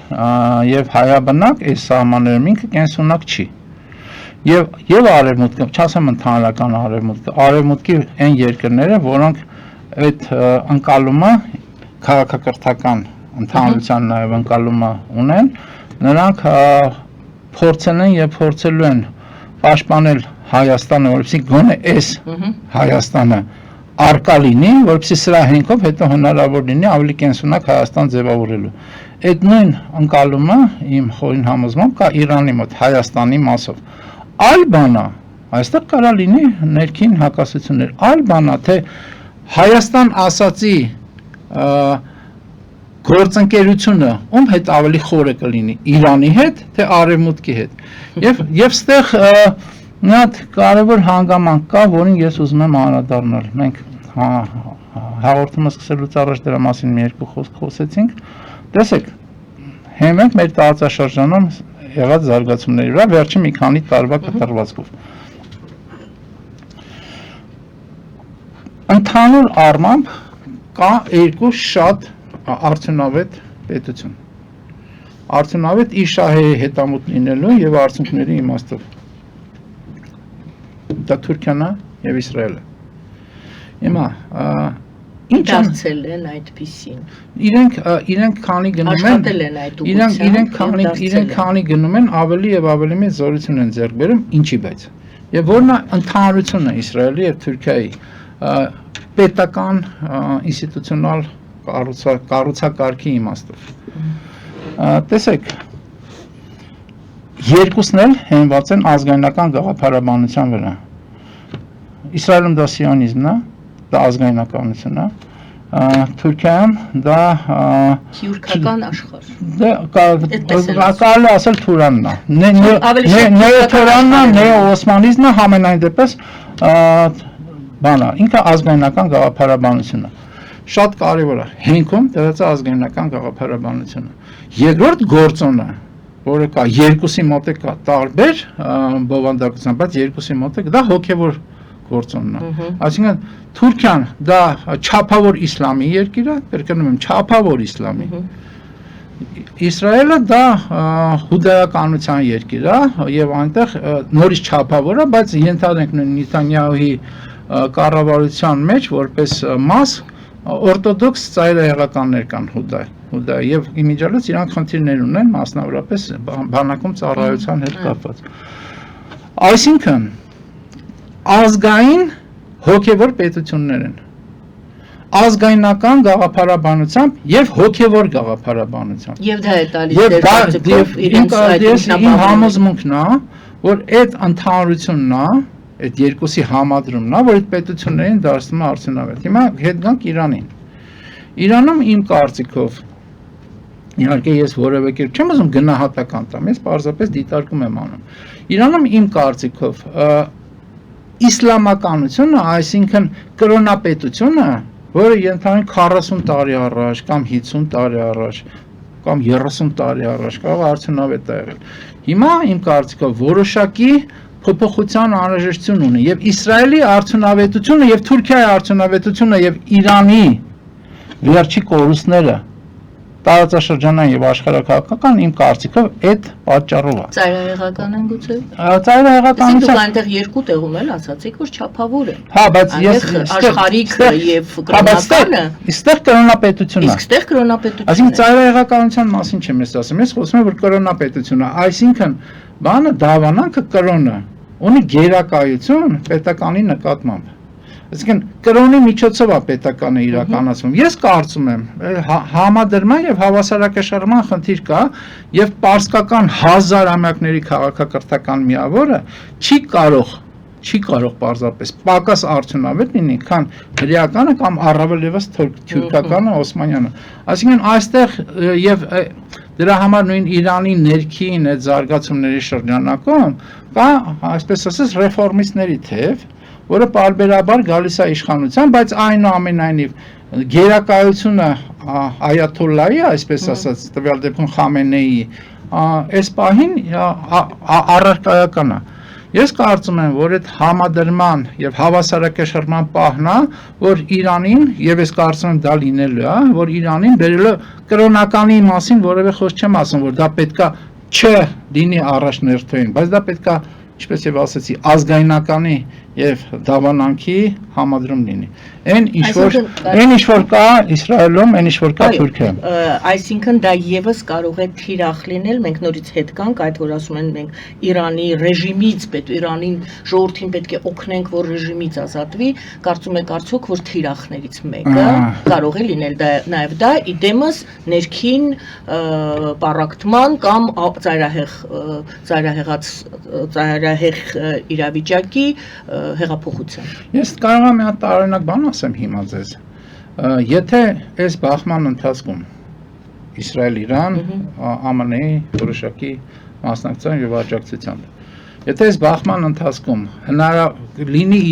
եւ հայաբնակ, այս սահմաններում ինքը կենսունակ չի։ Եվ Արևմուտքը, չասեմ ընդհանրական Արևմուտքի այն երկրները, որոնք այդ ընկալումը քաղաքակրթական ընդհանրության նաև ընկալումը ունեն, նրանք փորձել են եւ փորձելու են պաշտպանել Հայաստանը, որպեսզի գոնե այս Հայաստանը արկա լինի, որպեսզի սրա հենքով հետո հնարավոր լինի ավելի կենսունակ Հայաստան ձևավորելու։ Այդ նույն ընկալումը իմ խորին համոզմամբ կա Իրանի մոտ Հայաստանի մասով։ Այլ բան է, այստեղ կարա լինի ներքին հակասություններ։ Այլ բան է, թե Հայաստան ասացի գործընկերությունը ում հետ ավելի խորը կլինի, Իրանի հետ, թե Արևմուտքի հետ։ Եվ ստեղ մի հատ կարևոր հանգամանք կա, որին ես ուզում եմ անդրադառնալ։ Մենք հաղորդումը սկսելուց առաջ դրա մասին մի երկու խոսք խոսեցինք։ Տեսեք, հենց մեր տարածաշրջանում եղած զարգացումների վրա վերջի մի քանի տարվա կտրվածքով։ Ընդհանուր առմամբ կա երկու շատ արդյունավետ պետություն։ Արդյունավետ իր շահերի հետամուտ լինելու եւ արդյունքների իմաստով։ Դա Թուրքիան է եւ Իսրայելը։ Հիմա ինչ դարձել են այդպիսին։ Իրենք քանի գնում են, իրենք քանի գնում են ավելի եւ ավելի մեծ զորություն են ձեռք բերում, ինչի բայց։ Եվ որն է ընդհանրությունը Իսրայելի եւ Թուրքիայի պետական ինստիտուցիոնալ կառուցակարգի իմաստով։ Տեսեք, երկուսն էլ հենված են ազգայնական գաղափարաբանության վրա։ Իսրայելում դա սիոնիզմն է, դա ազգայնականությունն է, Թուրքիայում դա թյուրքական աշխարհ։ Դա կարելի ասել Թուրանն է։ Նեոթուրանն է, նեոօսմանիզմը համենայն դեպս բանա, ինքը ազգայնական գաղափարաբանությունը։ Շատ կարևոր է, հենքում դրած է ազգայնական գաղափարաբանությունը։ Երկրորդ գործոնը, որը կա երկուսի մոտ է կա տարբեր բովանդակության, բայց երկուսի մոտ է դա հոգևոր գործոնն է։ Այսինքն Թուրքիան դա չափավոր իսլամի երկիր է, կրկնում եմ, չափավոր իսլամի։ Իսրայելը դա հուդայականության երկիր է եւ այնտեղ նորից չափավոր է, բայց ենթադրենք Նեթանյահուի կառավարության մեջ որպես մաս օրթոդոքս ծայրահեղականներ կան հուդա եւ իմիջիալից իրանք խնդիրներ ունեն մասնավորապես բանակում ծառայության հետ կապված։ Այսինքն ազգային հոգևոր պետություններ են ազգայնական գաղափարաբանությամբ եւ հոգևոր գաղափարաբանությամբ եւ դա է տալիս դեր կարծիքով իրենց իմ համոզմունքն է որ այդ ընդհանրությունն է այդ երկուսի համադրումն է որ այդ պետություններին դարձնում է արդյունավետ հիմա հետ գանք Իրանին Իրանում իմ կարծիքով իհարկե ես որևէ կերպ չեմ ուզում գնահատական տամ ես պարզապես դիտարկում եմ անում Իրանում իմ կարծիքով իսլամականությունը այսինքն կրոնապետությունը որը ենթադրենք 40 տարի առաջ կամ 50 տարի առաջ կամ 30 տարի առաջ կարող արդյունավետ է եղել։ Հիմա իմ կարծիքով որոշակի փոփոխության անհրաժեշտություն ունի եւ Իսրայելի արդյունավետությունը եւ Թուրքիայի արդյունավետությունը եւ Իրանի վերջի կորուստները տարածաշրջանային եւ աշխարհակաղակական իմ կարծիքով այդ պատճառով է։ Ծայրահեղական են գուցե։ Ծայրահեղականության Դուք այնտեղ երկու տեղում էլ ասացիք որ չափավոր են։ Հա, բայց ես աշխարհիկը եւ կրոնականը այստեղ կրոնապետությունն է։ Իսկ այստեղ կրոնապետությունն է։ Այսինքն ծայրահեղականության մասին չեմ ես ասում, ես խոսում եմ որ կրոնապետությունն է, այսինքն բանը դավանանքը կրոնը ունի գերակայություն պետականի նկատմամբ։ Այսինքն կրոնի միջոցով է պետականը իրականացվում։ Ես կարծում եմ համադրման եւ հավասարակշռման խնդիր կա եւ պարսկական հազարամյակների քաղաքակրթական միավորը չի կարող պարզապես պակաս արդյունավետ լինի, քան հրեականը կամ առավել եւս թուրքականը, օսմանյանը։ Այսինքն այստեղ եւ դրա համար նույն Իրանի ներքին այդ զարգացումների շրջանակում կա, այսպես ասած, ռեֆորմիստների թեւ որը պարբերաբար գալիս է իշխանության, բայց այնուամենայնիվ գերակայությունը այաթոլլայի, այսպես ասած, տվյալ դեպքում Խամենեիի, այս պահին առարկայական է։ Ես կարծում եմ, որ այդ համադրման եւ հավասարակշռման պահն է, որ Իրանին, եւ ես կարծում եմ դա լինելու է, որ Իրանին բերելը կրոնականի մասին որևէ խոսք չեմ ասում, որ դա պետքա չլինի առաջներթային, բայց դա պետքա ինչպես եւ ասացի, ազգայնականի եւ դավանանքի համադրում լինի։ Այն ինչ որ կա Իսրայելում, այն ինչ որ կա Թուրքիայում։ Այսինքն դա եւս կարող է թիրախ լինել, մենք նորից հետ կանք այդ որ ասում են մենք Իրանի ռեժիմից Իրանին ժողովրդին պետք է օգնենք, որ ռեժիմից ազատվի, կարծում եք արդյոք որ թիրախներից մեկը կարող է լինել դա նաեւ դա իդեմս ներքին պարակտման կամ ծայրահեղ իրավիճակի հեղափոխության։ Ես կարող եմ մի հատ տարօրինակ բան ասեմ հիմա ձեզ։ Եթե այս բախման ընթացքում Իսրայել-Իրան, ԱՄՆ-ի որոշակի մասնակցության եւ աջակցությամբ, եթե այս բախման ընթացքում լինի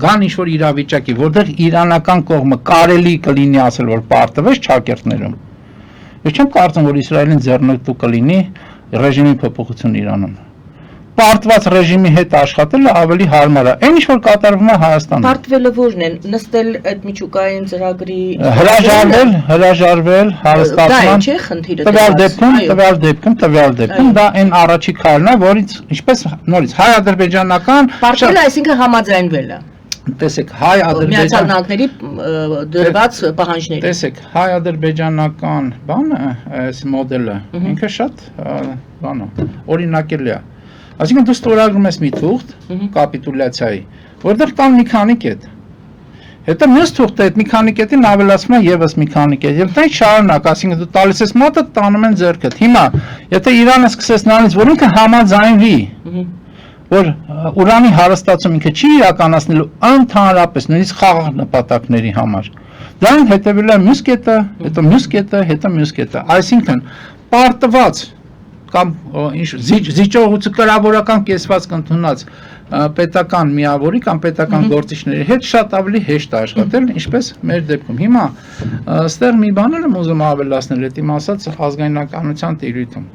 կան ինչ-որ իրավիճակի, որտեղ իրանական կողմը կարելի կլինի ասել, որ պարտվեց ճակերտներում, ես չեմ կարծում, որ Իսրայելին ձեռնտու կլինի ռեժիմի փոփոխություն Իրանում։ Պարտված ռեժիմի հետ աշխատելը ավելի հարմար է։ Այն ինչ որ կատարվում է Հայաստանում։ Պարտվելը ո՞րն է։ Նստել այդ միջուկային ծրագրի հրաժարվել, հարստացման։ Դա չէ խնդիրը։ Տվյալ դեպքում դա այն առաջի քայլն է, որից ինչպես նորից հայ-ադրբեջանական պարտվելը, այսինքն համաձայնվելը։ Տեսեք, հայ-ադրբեջան Միացյալ դրված պահանջների։ Տեսեք, հայ-ադրբեջանական բանը, այս մոդելը, ինքը շատ բան է, օրինակելի է։ Այսինքն դու ստորագրում ես մի թուղթ կապիտուլյացիայի, որտեղ կան մի քանի կետ։ Հետո մյուս թուղթը այդ մի քանի կետին ավելացվում է եւս մի քանի կետ։ Եվ դա շարունակ, այսինքն դու տալիս ես մոտը, տանում են ձեռքդ։ Հիմա, եթե Իրանը սկսես նրանից, որ ինքը համաձայնվի, որ ուրանի հարստացում ինքը չի իրականացնելու ընդհանրապես նույնիսկ խաղաղ նպատակների համար, դրան հետևել է մյուս կետը, հետո մյուս կետը, հետո մյուս կետը։ Այսինքն պարտված կամ ինչ զիջողուցը կրավորական կեսվածք ընդունած պետական միավորի կամ պետական գործիչների հետ շատ ավելի հեշտ է աշխատել, ինչպես մեր դեպքում։ Հիմա այստեղ մի բան եմ ուզում ավելացնել, այդ իմ ասած ազգայնականության տիրույթում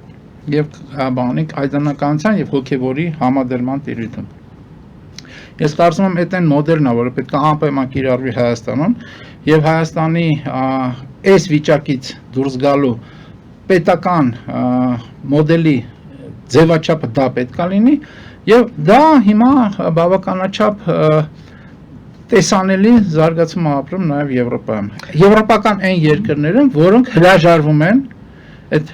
եւ բանի այդանականության եւ հոգեվորի համադրման տիրույթում։ Ես կարծում եմ այդ այն մոդելն է, որը պետք է անպայման կիրառվի Հայաստանում եւ Հայաստանի այս վիճակից դուրս գալու պետական մոդելի ձևաչափը դա պետք է լինի եւ դա հիմա բավականաչափ տեսանելի զարգացում ապրում նաեւ Եվրոպայում։ Եվրոպական այն երկրները, որոնք հրաժարվում են այդ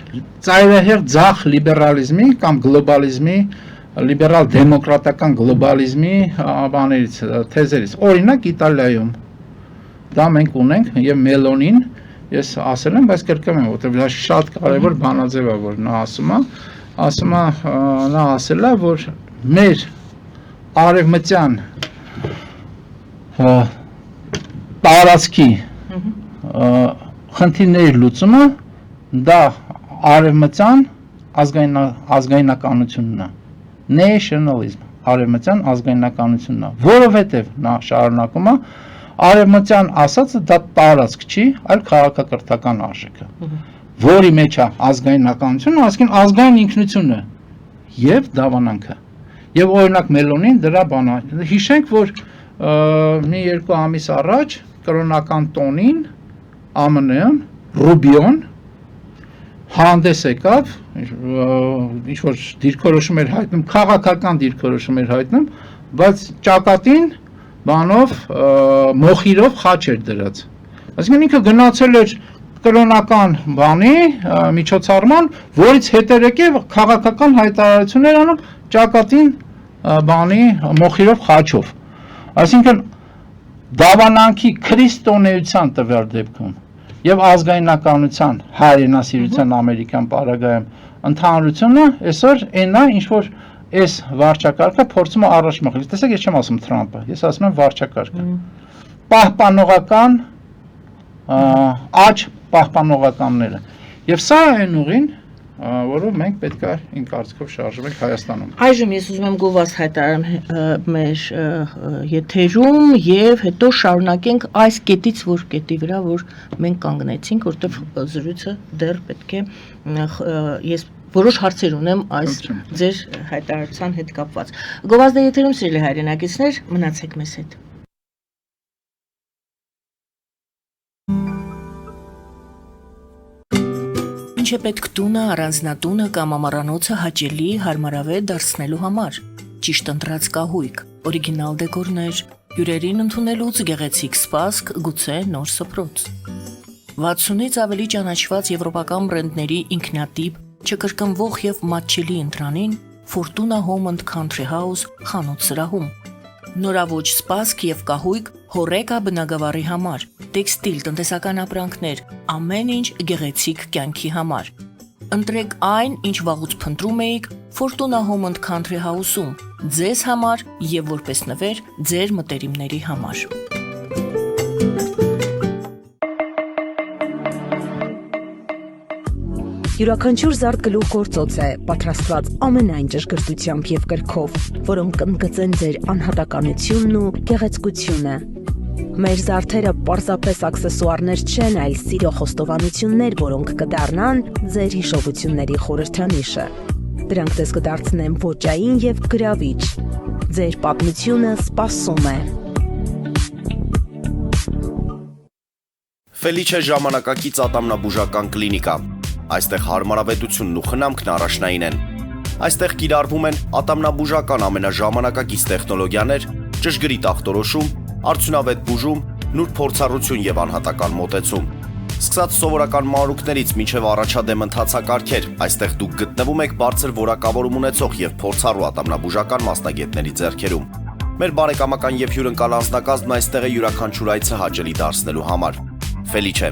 ծայրահեղ ձախ լիբերալիզմի կամ գլոբալիզմի լիբերալ դեմոկրատական գլոբալիզմի բաներից թեզերից։ Օրինակ Իտալիայում դա մենք ունենք եւ Մելոնին ես ասել եմ, բայց կրկնում եմ, որտեղ դա շատ կարևոր բանաձև է, որ նա ասում է, նա ասել է, որ մեր արևմտյան տարածքի խնդիրների լուծումը դա արևմտյան ազգայնականությունն է, nationalism, արևմտյան ազգայնականությունն է, որովհետև նա շարունակում է արևմտյան ասածը դա տարածք չի, այլ քաղաքակրթական արժեք է, որի մեջ է ազգայնականությունը, ասկին ազգային ինքնությունը եւ դավանանքը։ Եվ օրինակ Մելոնին դրա բանը։ Հիշենք, որ մի երկու ամիս առաջ կրոնական տոնին ԱՄՆ-ում Ռուբիոն հանդես եկավ, ինչ որ դիրքորոշում էր հայտնում, քաղաքական դիրքորոշում էր հայտնում, բայց ճակատին բանով մոխիրով խաչ էր դրած։ Այսինքն ինքը գնացել էր կրոնական բանի միջոցառման, որից հետերեկե քաղաքական հայտարարություններ անում ճակատին բանի մոխիրով խաչով։ Այսինքն դավանանքի քրիստոնեության տվյալ դեպքում եւ ազգայնականության հայրենասիրության ամերիկյան պարագայում ընդհանրությունը այսօր այնա ինչ որ այս վարչակարգը փորձում է առաջ մղել։ Տեսեք, ես չեմ ասում Թրամփը, ես ասում եմ վարչակարգը։ Պահպանողական աճ պահպանողականները։ Եվ սա այն ուղին, որով մենք պետք է ինձ կարծիքով շարժվենք Հայաստանում։ Այժմ ես ուզում եմ գովազ հայտարարեմ մեր եթերում եւ հետո շարունակենք այս կետից, որ կետի վրա, որ մենք կանգնեցինք, որտեղ զրույցը դեռ պետք է ես որոշ հարցեր ունեմ այս ձեր հայտարարության հետ կապված։ Գովազդը եթերում սիրելի հայրենակիցներ, մնացեք մեզ հետ։ Ինչ է պետք տունը, առանձնատունը կամ ամառանոցը հաճելի, հարմարավետ դարձնելու համար։ Ճիշտ ընտրած կահույք, օրիգինալ դեկորներ, հյուրերին ընդունելուց գեղեցիկ սպասք, գուցե նոր սփռոց։ 60-ից ավելի ճանաչված եվրոպական բրենդների ինքնատիպ չկրկնվող եւ մատչելի ընտրանին Fortuna Home and Country House խանութ սրահում։ Նորավոճ սպասք եւ կահույք հորեկա բնագավառի համար, տեքստիլ, տնտեսական ապրանքներ, ամեն ինչ գեղեցիկ կյանքի համար։ Ընտրեք այն, ինչ վաղուց փնտրում էիք Fortuna Home and Country House-ում, ձեզ համար եւ որպես նվեր ձեր մտերիմների համար։ Յուրաքանչյուր զարդ գլուխ գործոց է, պատրաստված ամենայն ճշգրտությամբ եւ կրքով, որոնք կընդգծեն ձեր անհատականությունն ու գեղեցկությունը։ Մեր զարդերը պարզապես աքսեսուարներ չեն, այլ սիրո խոստովանություններ, որոնք կդառնան ձեր հիշողությունների խորհրդանիշը։ Դրանք ձեզ կդարձնեն ոճային եւ գրավիչ։ Ձեր պատմությունը սպասում է։ Ֆելիչե ժամանակակից ատամնաբուժական կլինիկա։ Այստեղ հարմարավետությունն ու խնամքն առաջնային են։ Այստեղ կիրառվում են ատամնաբուժական ամենաժամանակակից տեխնոլոգիաներ, ճշգրիտ ախտորոշում, արդյունավետ բուժում, նուրբ փորձառություն եւ անհատական մոտեցում։ Սկսած սովորական մանրուքներից մինչև առաջադեմ ընթացակարգեր, այստեղ դուք գտնվում եք բարձր որակավորում ունեցող եւ փորձառու ատամնաբուժական մասնագետների ձեռքերում։ Մեր բարեկամական եւ հյուրընկալ անձնակազմն այստեղ է յուրաքանչյուր այցը հաճելի դարձնելու համար։ Ֆելիչե,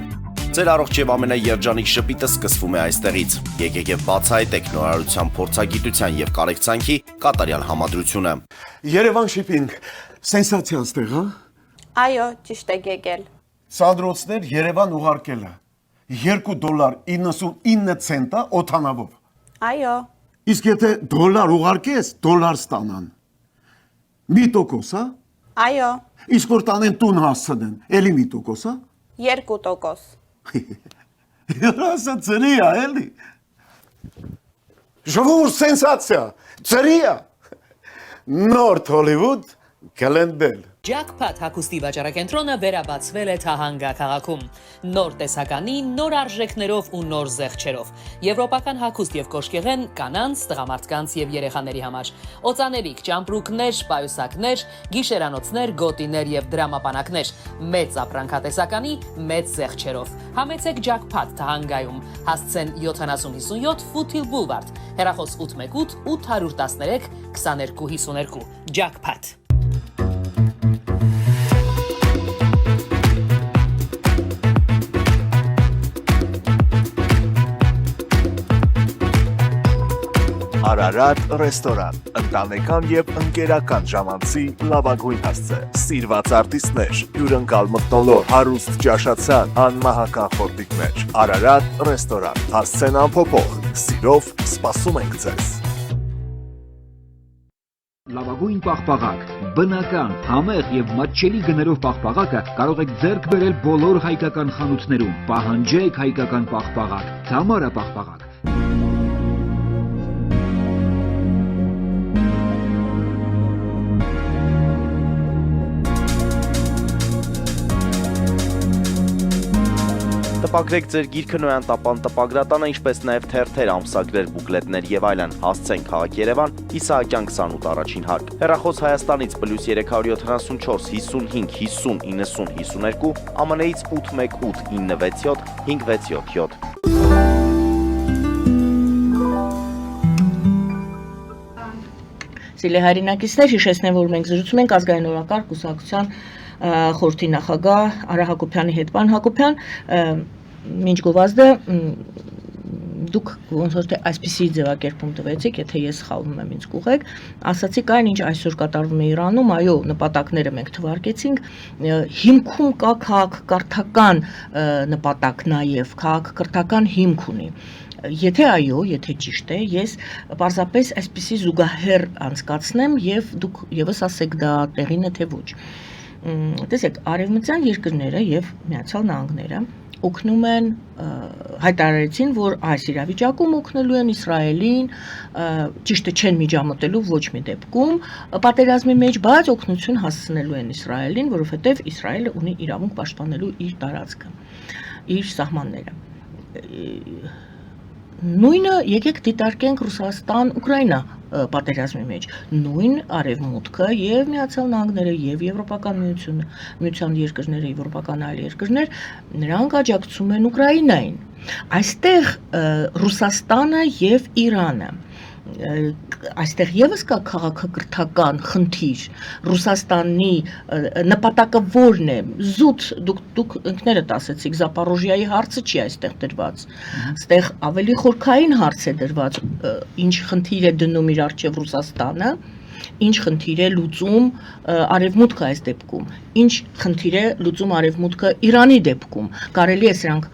ձեր առողջ եւ ամենաերջանիկ շպիտը սկսվում է այստեղից։ Եկեք եւ բացահայտեք նորարարության, փորձագիտության եւ կարեկցանքի կատարյալ համադրությունը։ Երևան Shipping, սենսացիա ստեղ, հա։ Այո, ճիշտ եք եկել։ Սանդրոցներ Երևան ուղարկելը $2.99 օթանավով։ Այո, Իսկ եթե դոլար ուղարկես, դոլար ստանան։ Մի տոկոս, հա։ այո, Իսկ որ տանեն տուն հասցնեն, էլի մի տոկոս, հա։ 2%։ Ասա ծրի է, էլի։ Ժողովուրդ սենսացիա, ծրի է։ Նորդ Հոլիվուդ կլենդել։ Jackpot հագուստի վաճառակենտրոնը վերաբացվել է Թահանգա քաղաքում։ Նոր տեսականի, նոր արժեքներով ու նոր զեղչերով։ Եվրոպական հագուստ եւ կոշկեղեն կանանց, տղամարդկանց եւ երեխաների համար։ Օծանելիք, ճամպրուկներ, պայուսակներ, գիշերանոցներ, գոտիներ եւ դրամապանակներ։ Մեծ ապրանքատեսականի, մեծ զեղչերով։ Համեցեք Jackpot Թահանգայում։ Հասցեն 7057 Foothill Boulevard։ Հեռախոս 818 813 2252։ Jackpot։ Արարատ ռեստորան, ընտանեկան եւ ընկերական ժամանցի լավագույն հասցե, սիրված արտիստներ, հյուրընկալ մթնոլորտ, հարուստ ճաշացան, անմահական խորտիկներ, Արարատ ռեստորան, հասցեն անփոփոխ, սիրով սպասում ենք ձեզ։ Լավագույն պաղպաղակ, բնական, համեղ եւ մատչելի գներով պաղպաղակը կարող եք ձեռք բերել բոլոր հայկական խանութներում։ Պահանջեք հայկական պաղպաղակ, Թամարա պաղպաղակ։ Տպագրեք ձեր գիրքը Նոյան տապան տպագրատանը, ինչպես նաև թերթեր, ամսագրեր, բուկլետներ եւ այլն։ Հասցեն քաղաք Երևան, Իսահակյան 28 առաջին հարկ։ Հեռախոս Հայաստանից +374 55 50 90 52, ԱՄՆ-ից 818 967 567։ Սիրելի հայրենակիցներ, հիշեցնեմ, որ մենք զրուցում ենք ազգային օրակարգ կուսակցության խորհրդի նախագահ Արա Հակոբյանի հետ։ Պարոն Հակոբյան, մինչ գովազդը դուք ոնց որ թե այսպիսի ձևակերպում տվեցիք, եթե ես սխալվում եմ, ինձ կուղեք, ասացիք այն, ինչ այսօր կատարվում է Իրանում, այո, նպատակները մենք թվարկեցինք, հիմքում կա քաղաքակրթական նպատակ նաև, քաղաքակրթական հիմք ունի։ Եթե այո, եթե ճիշտ է, ես պարզապես այսպիսի զուգահեռ անցկացնեմ եւ դուք եւս ասեք դա տեղին է թե ոչ։ Տեսեք, արևմտյան երկրները եւ Միացյալ Նահանգները օգնում են, հայտարարեցին, որ այս իրավիճակում օգնելու են Իսրայելին, ճիշտը չեն միջամտելու ոչ մի դեպքում, պատերազմի մեջ, բայց օգնություն հասցնելու են Իսրայելին, որովհետեւ Իսրայելը ունի իրավունք պաշտպանելու իր տարածքը, իր սահմանները։ Նույնը եկեք դիտարկենք Ռուսաստան-Ուկրաինա պատերազմի մեջ, նույն արևմուտքը եւ Միացյալ Նահանգները եւ Եվրոպական միությունը, միության երկրները, եվրոպական այլ երկրներ, նրանք աջակցում են Ուկրաինային։ Այստեղ Ռուսաստանը եւ Իրանը այստեղ եւս կա քաղաքակրթական խնդիր Ռուսաստանի նպատակը որն է զուտ դուք ինքներդ ասեցիք Զապորոժիայի հարցը չի այստեղ դրված այստեղ ավելի խորքային հարց է դրված ինչ խնդիր է դնում իր առջև Ռուսաստանը ինչ խնդիր է լուծում արևմուտքը այս դեպքում ինչ խնդիր է լուծում արևմուտքը Իրանի դեպքում կարելի է սրանք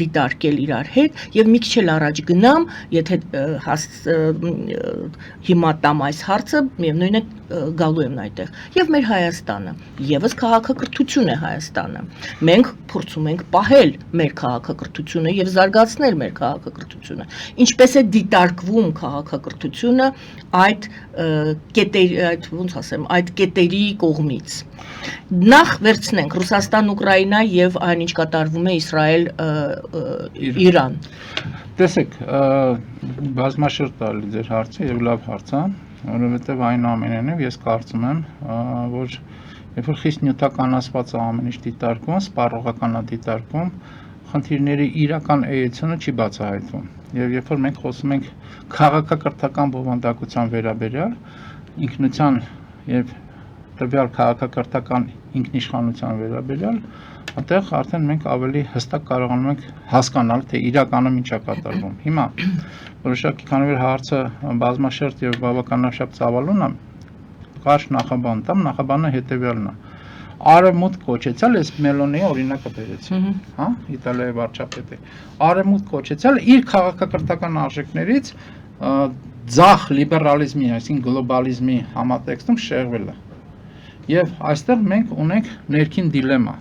դիտարկել իրար հետ եւ մի քիչ էլ առաջ գնամ, եթե հիմա տամ այս հարցը, միևնույն է գալու եմ այդտեղ։ Եվ մեր Հայաստանը, եւս քաղաքակրթություն է Հայաստանը։ Մենք փորձում ենք պահել մեր քաղաքակրթությունը եւ զարգացնել մեր քաղաքակրթությունը։ Ինչպես է դիտարկվում քաղաքակրթությունը այդ կետերի, ոնց ասեմ, այդ կետերի կողմից։ Նախ վերցնենք Ռուսաստան-Ուկրաինա եւ այն ինչ կատարվում է Իսրայել-Իրան։ Տեսեք, բազմաշերտ տալի ձեր հարցը եւ լավ հարց է, որովհետեւ այնուամենայնիվ ես կարծում եմ, որ երբ որ խիստ նյութականացված է ամեն ինչ դիտարկվում, սպառողական է դիտարկվում, խնդիրների իրական էությունը չի բացահայտվում։ Եվ երբ որ մենք խոսում ենք քաղաքակրթական բովանդակության վերաբերյալ, ինքնության եւ տվյալ քաղաքակրթական ինքնիշխանության վերաբերյալ, այդտեղ արդեն մենք ավելի հստակ կարողանում ենք հասկանալ, թե իրականում ինչ է կատարվում։ Հիմա որոշակի քանի որ հարցը բազմաշերտ եւ բավականաչափ ծավալուն է, կարճ նախաբան տամ, նախաբանը հետեւյալն է։ Արևմուտք կոչեցյալ էս Մելոնիի օրինակը բերեցի, հա, Իտալիայի վարչապետը։ Արևմուտք կոչեցյալ իր քաղաքակրթական արժեքներից ձախ լիբերալիզմի, այսինքն գլոբալիզմի համատեքստում շեղվել է։ Եվ այստեղ մենք ունենք ներքին դիլեմա։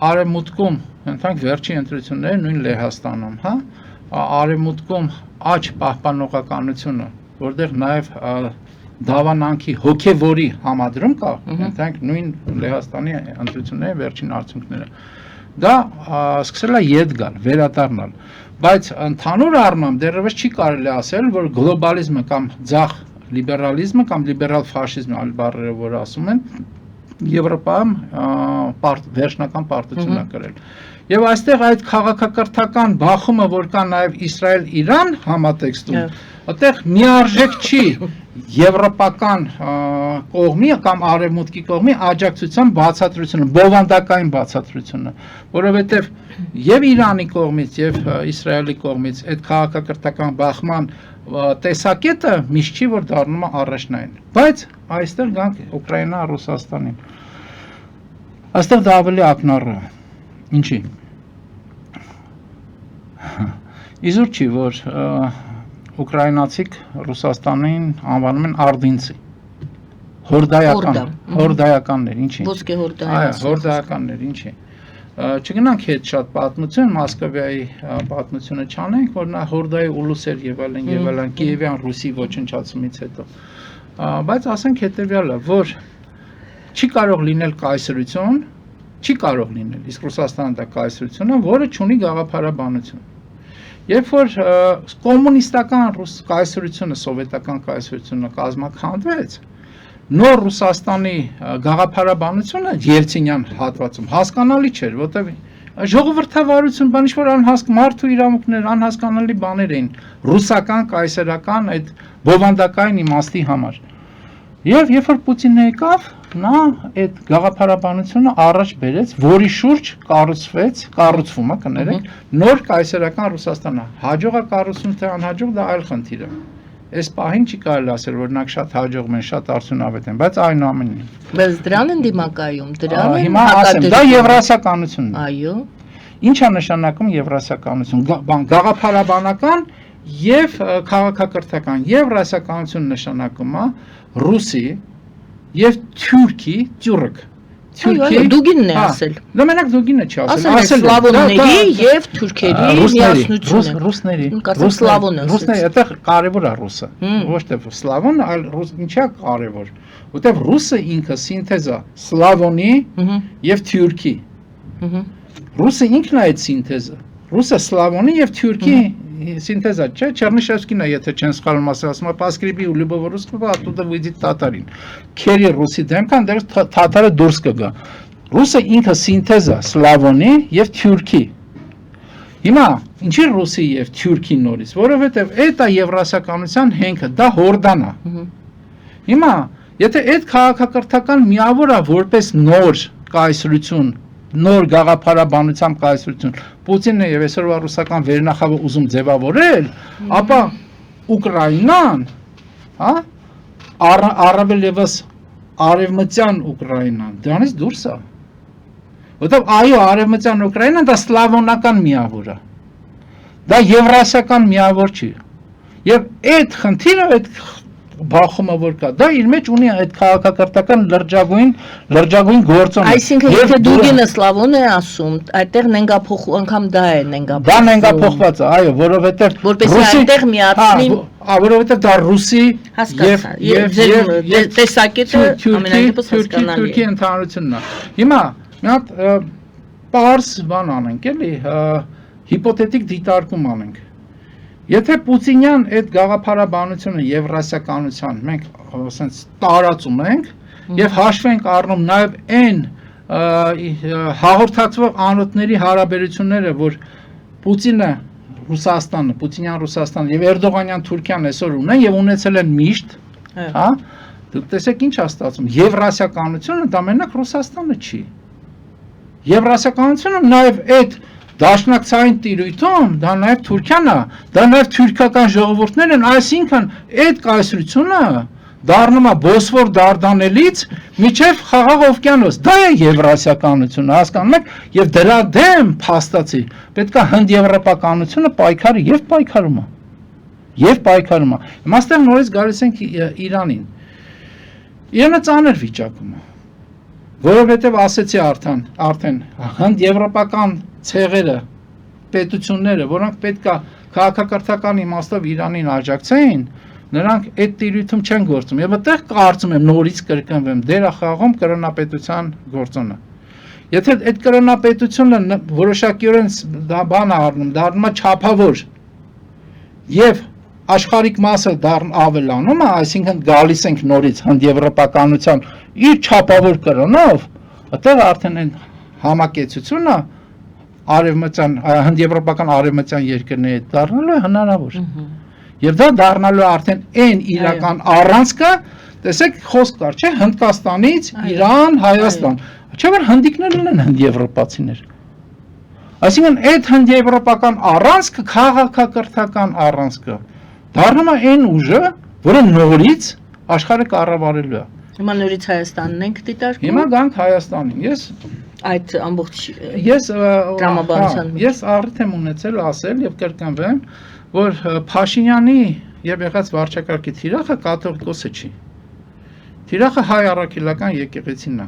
Արևմուտքում, ընդհանուր վերջի ընտրությունները նույն Լեհաստանում, հա, արևմուտքում աճ պահպանողականությունը, որտեղ նաև դավանանքի հոգևորի համադրում կա, ընդհանուր նույն Լեհաստանի ընտրությունների վերջին արդյունքները։ Դա սկսել է ետ գալ, վերադառնալ, բայց ընդհանուր առմամբ դեռևս չի կարելի ասել, որ գլոբալիզմը կամ ձախ լիբերալիզմը կամ լիբերալ ֆաշիզմը, այլ բառերը, որ ասում են, Եվրոպայում վերջնական պարտություն է կրել։ Եվ այստեղ այդ քաղաքակրթական բախումը, որ կա նաև Իսրայել-Իրան համատեքստում, այդտեղ միարժեք չի եվրոպական կողմի կամ արևմուտքի կողմի աջակցության բացատրությունը, բովանդակային բացատրությունը, որովհետև եւ Իրանի կողմից եւ Իսրայելի կողմից այդ քաղաքակրթական բախման տեսակետը միշտ չի որ դառնում է առաջնային։ Բայց այստեղ գանք Ուկրաինա, Ռուսաստանին։ Այստեղ դա ավելի ակնառու է։ Ինչի։ Իզուր չի, որ ուկրաինացիք Ռուսաստանին անվանում են արդինցի, հորդայականներ, ինչի։ Ոսկե հորդայականներ, ինչի։ Չգնանք հետ շատ պատմություն, Մոսկովիայի պատմությունը չանենք, որ նա հորդայի ուլուս էր եւ այլն, Կիևյան Ռուսի ոչնչացումից հետո։ Բայց ասենք հետեւյալը, որ չի կարող լինել կայսրություն, չի կարող լինել, իսկ Ռուսաստանը դա կայսրություն է, որը չունի գաղափարաբանություն։ Երբ որ կոմունիստական ռուս կայսրությունը, սովետական կայսրությունը կազմաքանդվեց, նոր Ռուսաստանի գաղափարաբանությունը Ելցինյան հատվածում հասկանալի չէր, որտեղ ժողովրդավարություն, բան ինչ-որ մարդու իրավունքներ, անհասկանալի բաներ էին ռուսական, կայսերական այդ բովանդակային իմաստի համար։ Եվ երբ որ Պուտինը եկավ, նա այդ գաղափարաբանությունը առաջ բերեց, որի շուրջ կառուցվում է, կներեք, նոր կայսերական Ռուսաստանը։ Հաջող է կառուցում, թե անհաջող, դա այլ խնդիր է։ Այս պահին չի կարելի ասել, որ նրանք շատ հաջողում են, շատ արդյունավետ են, բայց այնուամենայնիվ։ Բայց դրան են դիմակայում, դրան են հիմա ասեմ, դա եվրասիականությունն է։ Այո։ Ինչ է նշանակում եվրասիականություն, գաղափարաբանական եւ քաղաքակրթական։ Եվրասիականություն նշանակում է ռուսի եւ թուրք դուգինն է ասել։ Դա մենակ դուգինը չի ասել, սլավոնների եւ թուրքերի միասնությունը։ Ռուսների, ռուսների, այդտեղ կարևոր է ռուսը։ Ոչ թե սլավոնը, այլ ինչա կարևոր։ Որտեղ ռուսը ինքը սինթեզ է սլավոնի եւ թուրքի։ Ռուսը ինքն է այդ սինթեզը։ Ռուսը սլավոնի եւ թուրքի սինթեզա, չէ, Չեռնիշևսկին է, եթե չեն սխալվում ասում, «Պասկրիբի ու լյուբովը ռուսկովը, оттуда выйдет татарин»։ Քերի ռուսի դեմքան դեռ թաթարը դուրս կգա։ Ռուսը ինքը սինթեզ է սլավոնի եւ թուրքի։ Հիմա ինչի ռուսի եւ թուրքի նորից, որովհետեւ այդ է եվրասիականության հենքը, դա հորդան է։ Հիմա, եթե այդ քաղաքակրթական միավորը որպես նոր կայսրություն, նոր գաղափարաբանությամբ կայսրություն, Պուտինը եւ այսօրվա ռուսական վերնախավը ուզում ձևավորել, ապա Ուկրաինան, հա, առավել եւս արևմտյան Ուկրաինան, դրանից դուրս է։ Որտեղ այո, արևմտյան Ուկրաինան դա սլավոնական միավոր է։ Դա եվրասիական միավոր չի։ Եվ այդ խնդիրը, այդ բախումը որ կա, դա իր մեջ ունի այդ քաղաքակրթական լրջագույն գործոն։ Այսինքն եթե դուգինը սլավոն է ասում, այդտեղ նենգափոխ անգամ դա է նենգափոխ։ Դա նենգափոխված է, այո, որովհետև որպեսզի այնտեղ միացնի, որովհետև դա ռուսի եւ տեսակետը ամենայնպես հասկանալի է։ Թուրքի ընդհանրությունն է։ Հիմա մի հատ պարզ բան անենք, էլի, հիպոթետիկ դիտարկում անենք։ Եթե Պուտինյան այդ գաղափարաբանությունը եվրասիականության մենք ասենք տարածում ենք եւ հաշվենք առնում նաեւ այն հաղորդակցվող անոթների հարաբերությունները, որ Պուտինը Ռուսաստանը, Պուտինյան Ռուսաստանը եւ Էրդողանյան Թուրքիան այսօր ունեն եւ ունեցել են միշտ, հա, դուք տեսեք ինչ է ստացվում։ Եվրասիականությունը դա մենակ Ռուսաստանը չի։ Եվրասիականությունը նաեւ այդ դաշնակցային տիրույթում, դա նաև Թուրքիան է, դա նաև թուրքական ժողովուրդներ են, այսինքն այդ կայսրությունը դառնում է Բոսֆոր դարդանելից մինչև Խաղաղ օվկիանոս, դա է եվրասիականությունը, հասկանում եք, եւ դրա դեմ փաստացի պետք է հնդեվրոպականությունը պայքարի եւ պայքարում է։ եւ պայքարում է։ Հիմա այստեղ նորից գալիս ենք Իրանին։ Իրանը ծանր վիճակում է, որովհետեւ ասեցի արդեն հենց եվրոպական ցեղերը, պետությունները, որոնք պետքա քաղաքակրթական իմաստով Իրանին աջակցեին, նրանք այդ տիրույթում չեն գործում։ Եվ այդտեղ կարծում եմ նորից կրկնվեմ, դեր է խաղում կրոնապետության գործոնը։ Եթե այդ կրոնապետությունը որոշակիորեն բան առնում, դառնում է չափավոր եւ աշխարհիկ մասը ավելանում է, այսինքն գալիս ենք նորից հենց եվրոպականության իր չափավոր կրոնով, այդտեղ արդեն այն համակեցությունը արևմտյան հենց եվրոպական արևմտյան երկրների հետ դառնալու է հնարավոր։ Եվ դա դառնալու է արդեն այն իրական առանցքը, տեսեք խոսք կար, չէ, Հնդկաստանից, Իրան, Հայաստան, չէ՞ որ հնդիկներն են հնդեվրոպացիներ։ Այսինքն այդ հնդեվրոպական առանցքը քաղաքակրթական առանցքը դառնում է այն ուժը, որը նորից աշխարհը կառավարելու է։ Հիմա նորից Հայաստանն ենք դիտարկում։ Հիմա գանք Հայաստանին։ Այդ ամբողջ տրամաբանության ես առիթ եմ ունեցել ասել եւ կրկնվեմ, որ Փաշինյանի եւ եղած վարչակարգի թիրախը կաթողիկոսը չի։ Թիրախը հայ առաքելական եկեղեցին է,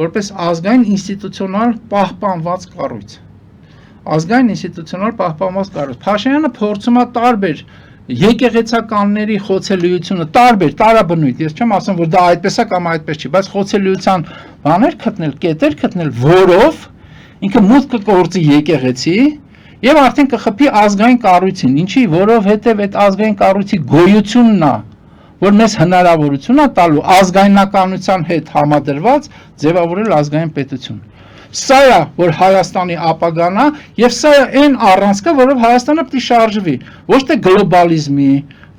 որպես ազգային ինստիտուցիոնալ պահպանված կառույց։ Ազգային ինստիտուցիոնալ պահպանված կառույց։ Փաշինյանը փորձում է տարբեր եկեղեցականների խոցելիությունը տարաբնույթ, ես չեմ ասում, որ դա այդպես է կամ այդպես չի, բայց խոցելիության բաներ գտնել, կետեր գտնել, որով ինքը մուտք կգործի եկեղեցի եւ արդեն կխփի ազգային կառույցին, ինչի, որովհետեւ այդ ազգային կառույցի գոյությունն է, որ մեզ հնարավորություն է տալու ազգայնականության հետ համադրված ձևավորել ազգային պետություն։ Սա է, որ Հայաստանի ապագան է, եւ սա է այն առանցքը, որով Հայաստանը պետք է շարժվի, ոչ թե գլոբալիզմի,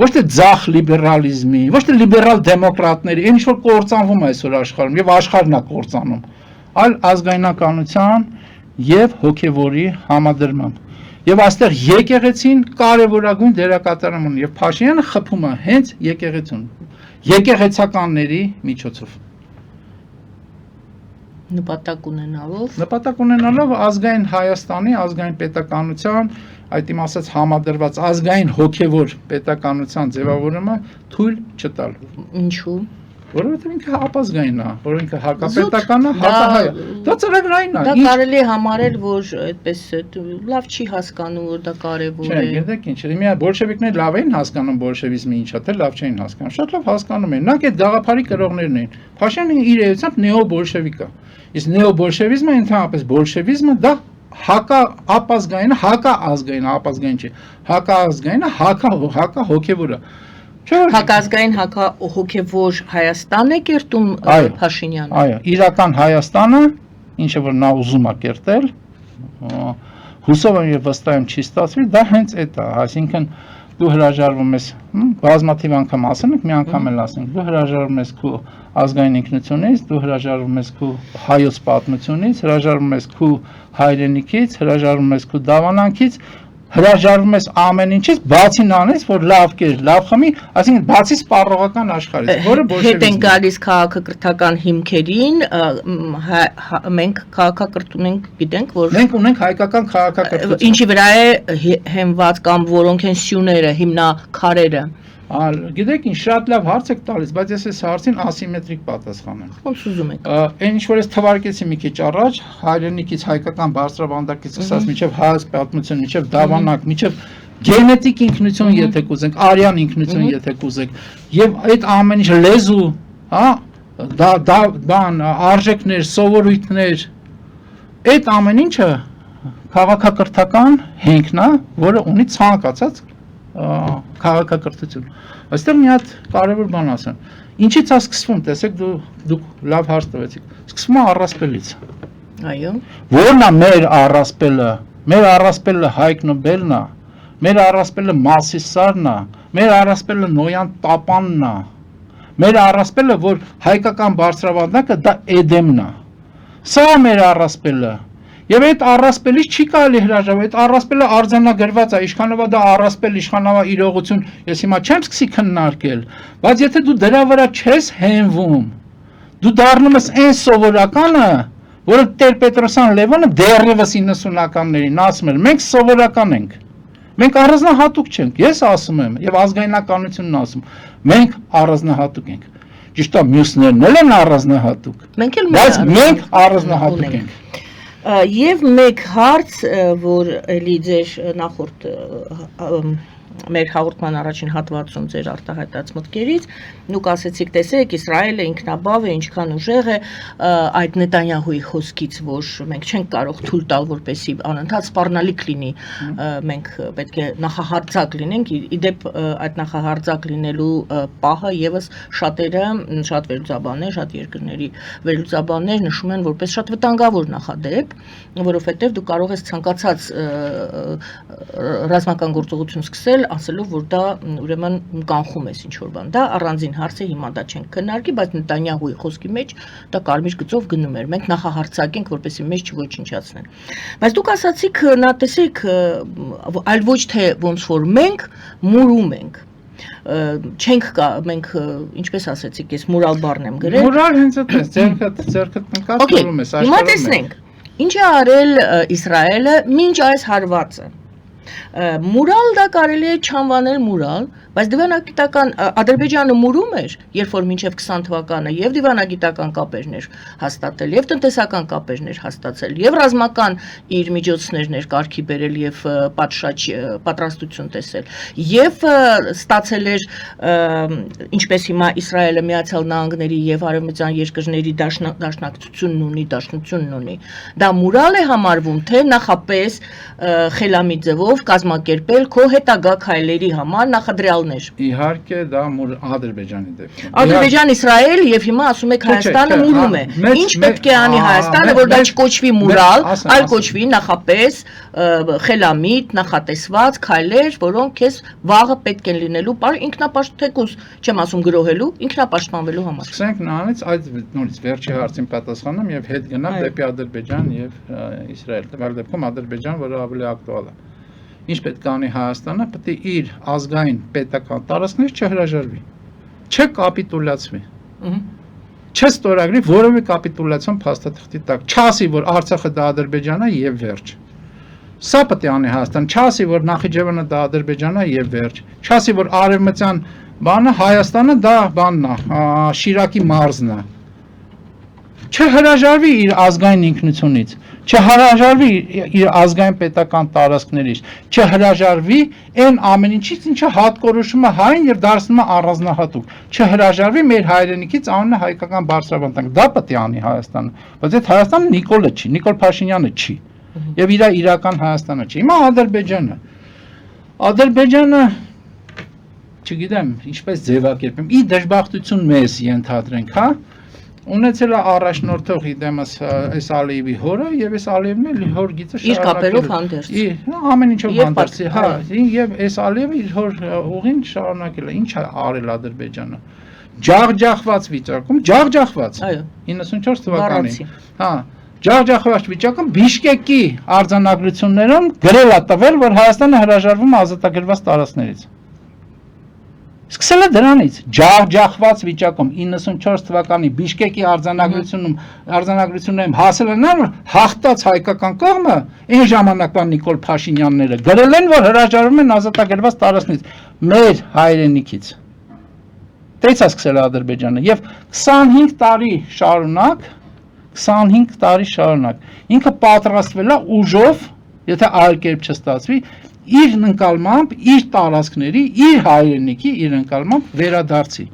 ոչ թե ձախ լիբերալիզմի, ոչ թե լիբերալ դեմոկրատների, այն ինչ որ կործանվում է այսօր աշխարհում եւ աշխարհն է կործանում, այլ ազգայնականության եւ հոգեվորի համադրմամբ։ Եվ այստեղ եկեղեցին կարևորագույն դերակատարում ունի եւ Փաշինյանը խփում է հենց եկեղեցուն, եկեղեցականների միջոցով։ Նպատակ ունենալով ազգային Հայաստանի, ազգային պետականության, այդ իմ ասած համադրված ազգային հոգևոր պետականության ձևավորումը թույլ չտալ։ Ինչու՞։ Որովհետև ինքը ապազգային է, որ ինքը հակապետական է, հակահայ է։ Դա ծրագրային է։ Դա կարելի է համարել, որ այդպես լավ չի հասկանում, որ դա կարևոր է։ Չէ, գիտեք ինչ, հիմա բոլշևիկները լավ էին հասկանում բոլշևիզմը ինչա, թե լավ չէին հասկանում։ Շատ լավ հասկանում էին։ Նրանք այդ գաղափարի կրողներն էին։ Փաշինյանը իր էությամբ նեոբոլշևիկ է։ Իսկ նեոբոլշևիզմը ընդհանրապես բոլշևիզմը դա հակաազգային, ապազգային չի, հակաազգայինը, հակահոգևորը։ Հակազգային հոգևոր Հայաստան է կերտում Փաշինյանը։ Այո, իրական Հայաստանը, ինչը որ նա ուզում է կերտել, հուսով եմ եւ վստահ եմ չի ստացվի, դա հենց այդ է, այսինքն դու հրաժարվում ես, բազմաթիվ անգամ ասել ենք, մի անգամ էլ ասենք, դու հրաժարվում ես քո ազգային ինքնությունից, դու հրաժարվում ես քո հայոց պատմությունից, հրաժարվում ես քո հայրենիքից, հրաժարվում ես քո դավանանքից, հրաժարվում ես ամեն ինչից, բացի նրանից, որ լավ կեր, լավ խմի, այսինքն բացի սպառողական աշխարհից, որը բոլշևիզմն է։ Հետ են գալիս քաղաքակրթական հիմքերին, մենք քաղաքակրթ ունենք, գիտենք, որ մենք ունենք հայկական քաղաքակրթություն։ Ինչի վրա է հենված կամ որոնք են սյուները, հիմնաքարերը։ Գիտեք ինչ, շատ լավ հարց եք տալիս, բայց ես այս հարցին ասիմետրիկ պատասխան եմ։ Ոնց ուզում եք։ Այն ինչ որ ես թվարկեցի մի քիչ առաջ, հայրենիքից հայկական բարձրավանդակից սկսած մինչև հայոց պատմություն, մինչև դավանակ, մինչև գենետիկ ինքնություն, եթե կուզենք, արյան ինքնություն, եթե կուզենք, եւ այդ ամեն ինչ լեզու, հա, դա բան, արժեքներ, սովորույթներ, այդ ամեն ինչը քաղաքակրթական հենքն է, որը ունի ցանկացած քաղաքակրթություն։ Այստեղ մի հատ կարևոր բան ասեմ։ Ինչից է սկսվում, տեսեք դուք լավ հարց տվեցիք։ Սկսվում է առասպելից։ Այո։ Որն է մեր առասպելը։ Մեր առասպելը Հայկ Նոբելն է, մեր առասպելը Մասիսարն է, մեր առասպելը Նոյան Տապանն է։ Մեր առասպելը, որ հայկական բարձրավանդակը դա Էդեմն է։ Սա է մեր առասպելը։ Եվ այդ առասպելից չի կարելի հրաժարվել, այդ առասպելը արձանագրված է, իշխանովա դա առասպել, իշխանովա իրողություն, ես հիմա չեմ սկսի քննարկել, բայց եթե դու դրա վրա չես հենվում, դու դառնում ես այն սովորականը, որը Տեր-Պետրոսյան Լևոնը դեռևս 90-ականներին ասում էր, մենք սովորական ենք, Մենք առանձնահատուկ չենք։ Ես ասում եմ, եւ ազգայնականությունն ասում, մենք առանձնահատուկ ենք։ Ճիշտ է, մյուսներն էլ են առանձնահատուկ։ Բայց մենք առանձնահատուկ ենք։ Եվ մեկ հարց, որ էլի ձեր նախորդ մեր հաղորդման առաջին հատվածում ձեր արտահայտած մտքերից, դուք ասեցիք, տեսեք, Իսրայելը ինքնաբավ է, ինչքան ուժեղ է, այդ Նետանյահուի խոսքից, որ մենք չենք կարող թույլ տալ, որպեսզի անընդհատ սպառնալիք լինի, մենք պետք է նախահարձակ լինենք, իդեպ այդ նախահարձակ լինելու պահը եւս շատերը, շատ վերլուծաբաններ, շատ երկրների վերլուծաբաններ նշում են որպես շատ վտանգավոր նախադեպ, որովհետեւ դու կարող ես ցանկացած ռազմական գործողություն սկսել, ասելով, որ դա ուրեմն կանխում ես ինչ-որ բան, դա առանձին հարց է, հիմա դա չենք քննարկի, բայց Նետանյահուի խոսքի մեջ դա կարմիր գծով գնում էր, մենք նախահարձակենք, որպեսզի մեզ չոչնչացնեն։ Բայց դուք ասացիք, նա տեսեք, այլ ոչ թե ոնց որ մենք մուրում ենք, չենք կա, մենք ինչպես ասեցիք, ես մուրալ բառն եմ գրել։ Մուրալ հենց այդպես, ձերքդ նկատում ես, աշխարհում։ Հիմա տեսնենք, ինչ է արել Իսրայելը մինչ այս հարվածը։ Մուրալ դա կարելի է չանվանել մուրալ, բայց դիվանագիտական Ադրբեջանը մուրում էր, երբ որ մինչև 20 թվականը եւ դիվանագիտական կապերներ հաստատել, եւ տնտեսական կապերներ հաստատել, եւ ռազմական իր միջոցներներ կարգի բերել եւ պատրաստություն տեսել, եւ ստացել էր ինչպես հիմա Իսրայելը Միացյալ Նահանգների եւ արևմտյան երկրների դաշնակցությունն ունի, դա մուրալ է համարվում, թե նախապես խելամիտ ձևով կազմակերպել քո հետագա քայլերի համար նախադրյալներ։ Իհարկե դա Ադրբեջանի դեպքում։ Ադրբեջան, Իսրայել եւ հիմա ասում եք Հայաստանը մուրում է։ Ինչ պետք է անի Հայաստանը, որ դա չկոչվի մուրալ, այլ կոչվի նախապես խելամիտ, նախատեսված քայլեր, որոնք քեզ վաղը պետք են լինելու, ինքնապաշտպանություն, չեմ ասում գրոհելու, ինքնապաշտպանվելու համար։ Սկսենք նրանից այդ նորից վերջի հարցին պատասխանեմ եւ հետ գնամ դեպի Ադրբեջան եւ Իսրայել։ Տվյալ դեպքում Ադրբեջան, որը ավելի ակտուալ է։ Ինչ պետք է անի Հայաստանը, պետք է իր ազգային պետական տարածքներ չհրաժարվի, չկապիտուլացվի, չստորագրի որևէ կապիտուլացիոն փաստաթղթի տակ, չասի, որ Արցախը դա Ադրբեջանն է եւ վերջ։ Սա պետք է անի Հայաստան, չասի, որ Նախիջևանը դա Ադրբեջանն է եւ վերջ, չասի, որ արևմտյան բանը Հայաստանը դա բանն է, Շիրակի մարզն է։ Չհրաժարվի իր ազգային ինքնությունից, չհրաժարվի իր ազգային պետական տարածքներից, չհրաժարվի այն ամեն ինչից, ինչը հատկորոշում է հայն եւ դարձնում է առանձնահատուկ, չհրաժարվի մեր հայրենիքից անունը հայկական բարձրաբանտանք, դա պետք է անի Հայաստանը, բայց այդ Հայաստանը Նիկոլը չի, Նիկոլ Փաշինյանը չի, եւ իր իրական Հայաստանը չի։ Հիմա Ադրբեջանը, չգիտեմ, ինչպես ձևակերպեմ, ի դժբախտություն մեզ ենթադրենք, հա, ունեցել է առաջնորդող իդեմս այս Ալիևի հորը եւ այս Ալիևն էլ հոր գիծը իր կապերով հանդերձ։ Ամեն ինչով հանդերձ, հա, եւ այս Ալիևը իր հոր ուղին շարունակել է։ Ինչ է արել Ադրբեջանը։ Ջախջախված վիճակում, ջախջախված։ Այո, 94 թվականին։ Հա, ջախջախված վիճակում Բիշկեկի արձանագրություններում գրել է տվել, որ Հայաստանը հրաժարվում է ազատագրված տարածքներից։ Սկսել է դրանից, ջախջախված վիճակում 94 թվականի Բիշկեկի արձանագրություններում հասել են որ հաղթած հայկական կողմը, այն ժամանակվա Նիկոլ Փաշինյանները գրել են, որ հրաժարվում են ազատագրված տարածքներից, մեր հայրենիքից։ Դից է սկսել Ադրբեջանը եւ 25 տարի շարունակ ինքը պատրաստվել է ուժով, եթե այլ կերպ չստացվի, իր ընկալմամբ, իր տարածքների, իր հայրենիքի, իր ընկալմամբ վերադարձի։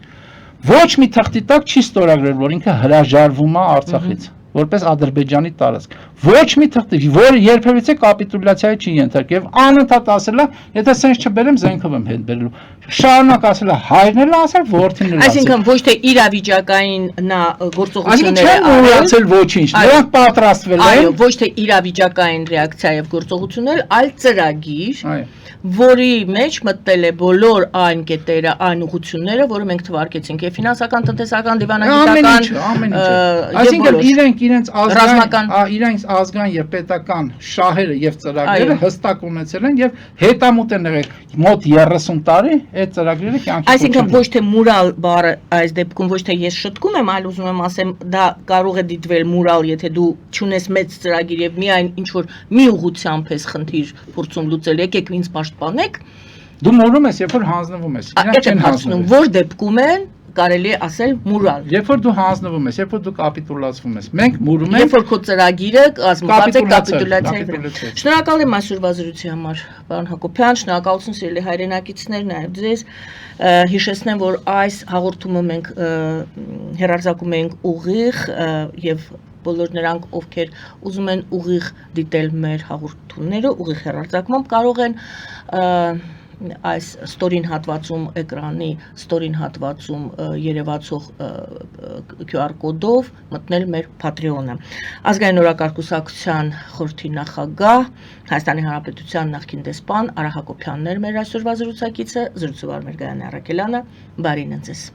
Ոչ մի թղթի տակ չի ստորագրել, որ ինքը հրաժարվում է Արցախից, որպես Ադրբեջանի տարածք։ Ոչ մի թղթի, որը երբևիցե կապիտուլյացիայի չի ենթարկել եւ անընդհատ ասել է, եթե սենց չբերեմ, զենքով եմ հետ բերելու։ Շարունակ ասել է, հայրն էլ ասել, որդին էլ ասել։ Այսինքն ոչ թե իրավիճակային նա գործողությունները արել, այսինքն ոչինչ, նրանք պատրաստվել են։ Այո, ոչ թե իրավիճակային ռեակցիա եւ գործողություններ, այլ ծրագիր, որի մեջ մտել է բոլոր այն կետերը, այն ուղղությունները, որը մենք թվարկեցինք, եւ ֆինանսական, տնտեսական, դիվանագիտական, այսինքն իրենք Ռազմական։ իրենց ազգային եւ պետական շահերը եւ ծրագրերը Այո։ հստակ ունեցել են եւ հետամուտ են եղել մոտ 30 տարի այդ ծրագրերը կյանքի Այսինքն ոչ թե մուրալ բառը այս դեպքում ոչ թե ես շտկում եմ, այլ ուզում եմ ասեմ, դա կարող է դիտվել մուրալ, եթե դու չունես մեծ ծրագիր եւ միայն ինչ որ մի ուղղությամբ ես խնդիր փորձում լուծել, եկեք ինձ պաշտպանեք, Դու մորում ես, երբ որ հանձնվում ես։ Իրանք չեն հանձնվում։ Որ դեպքում են կարելի է ասել մուրալ։ Երբ որ դու հանձնվում ես, երբ որ դու կապիտուլացվում ես, մենք մուրում ենք։ Երբ որ քո ծրագիրը կազմված է կապիտուլյացիայի վրա։ կապիտուլյացիա։ Շնորհակալ եմ այսօրվա զրույցի համար, պարոն Հակոբյան, շնորհակալություն սիրելի հայրենակիցներ, նաև ձեզ։ Հիշեցնեմ, որ այս հաղորդումը մենք հեռարձակում ենք ուղիղ եւ բոլոր նրանք, ովքեր ուզում են ուղիղ դիտել մեր հաղորդումները, ուղիղ հեռարձակմամբ կարող են այս ստորին հատվածում էկրանի ստորին հատվածում երևացող QR կոդով մտնել մեր Patreon-ը։ Ազգային օրակարգ-կուսակցության խորհրդի նախագահ Հայաստանի Հանրապետության նախկին դեսպան Արա Հակոբյանն էր մեր այսօրվա զրուցակիցը, զրուցուար Մերգայան Առաքելյանը, բարին ձեզ։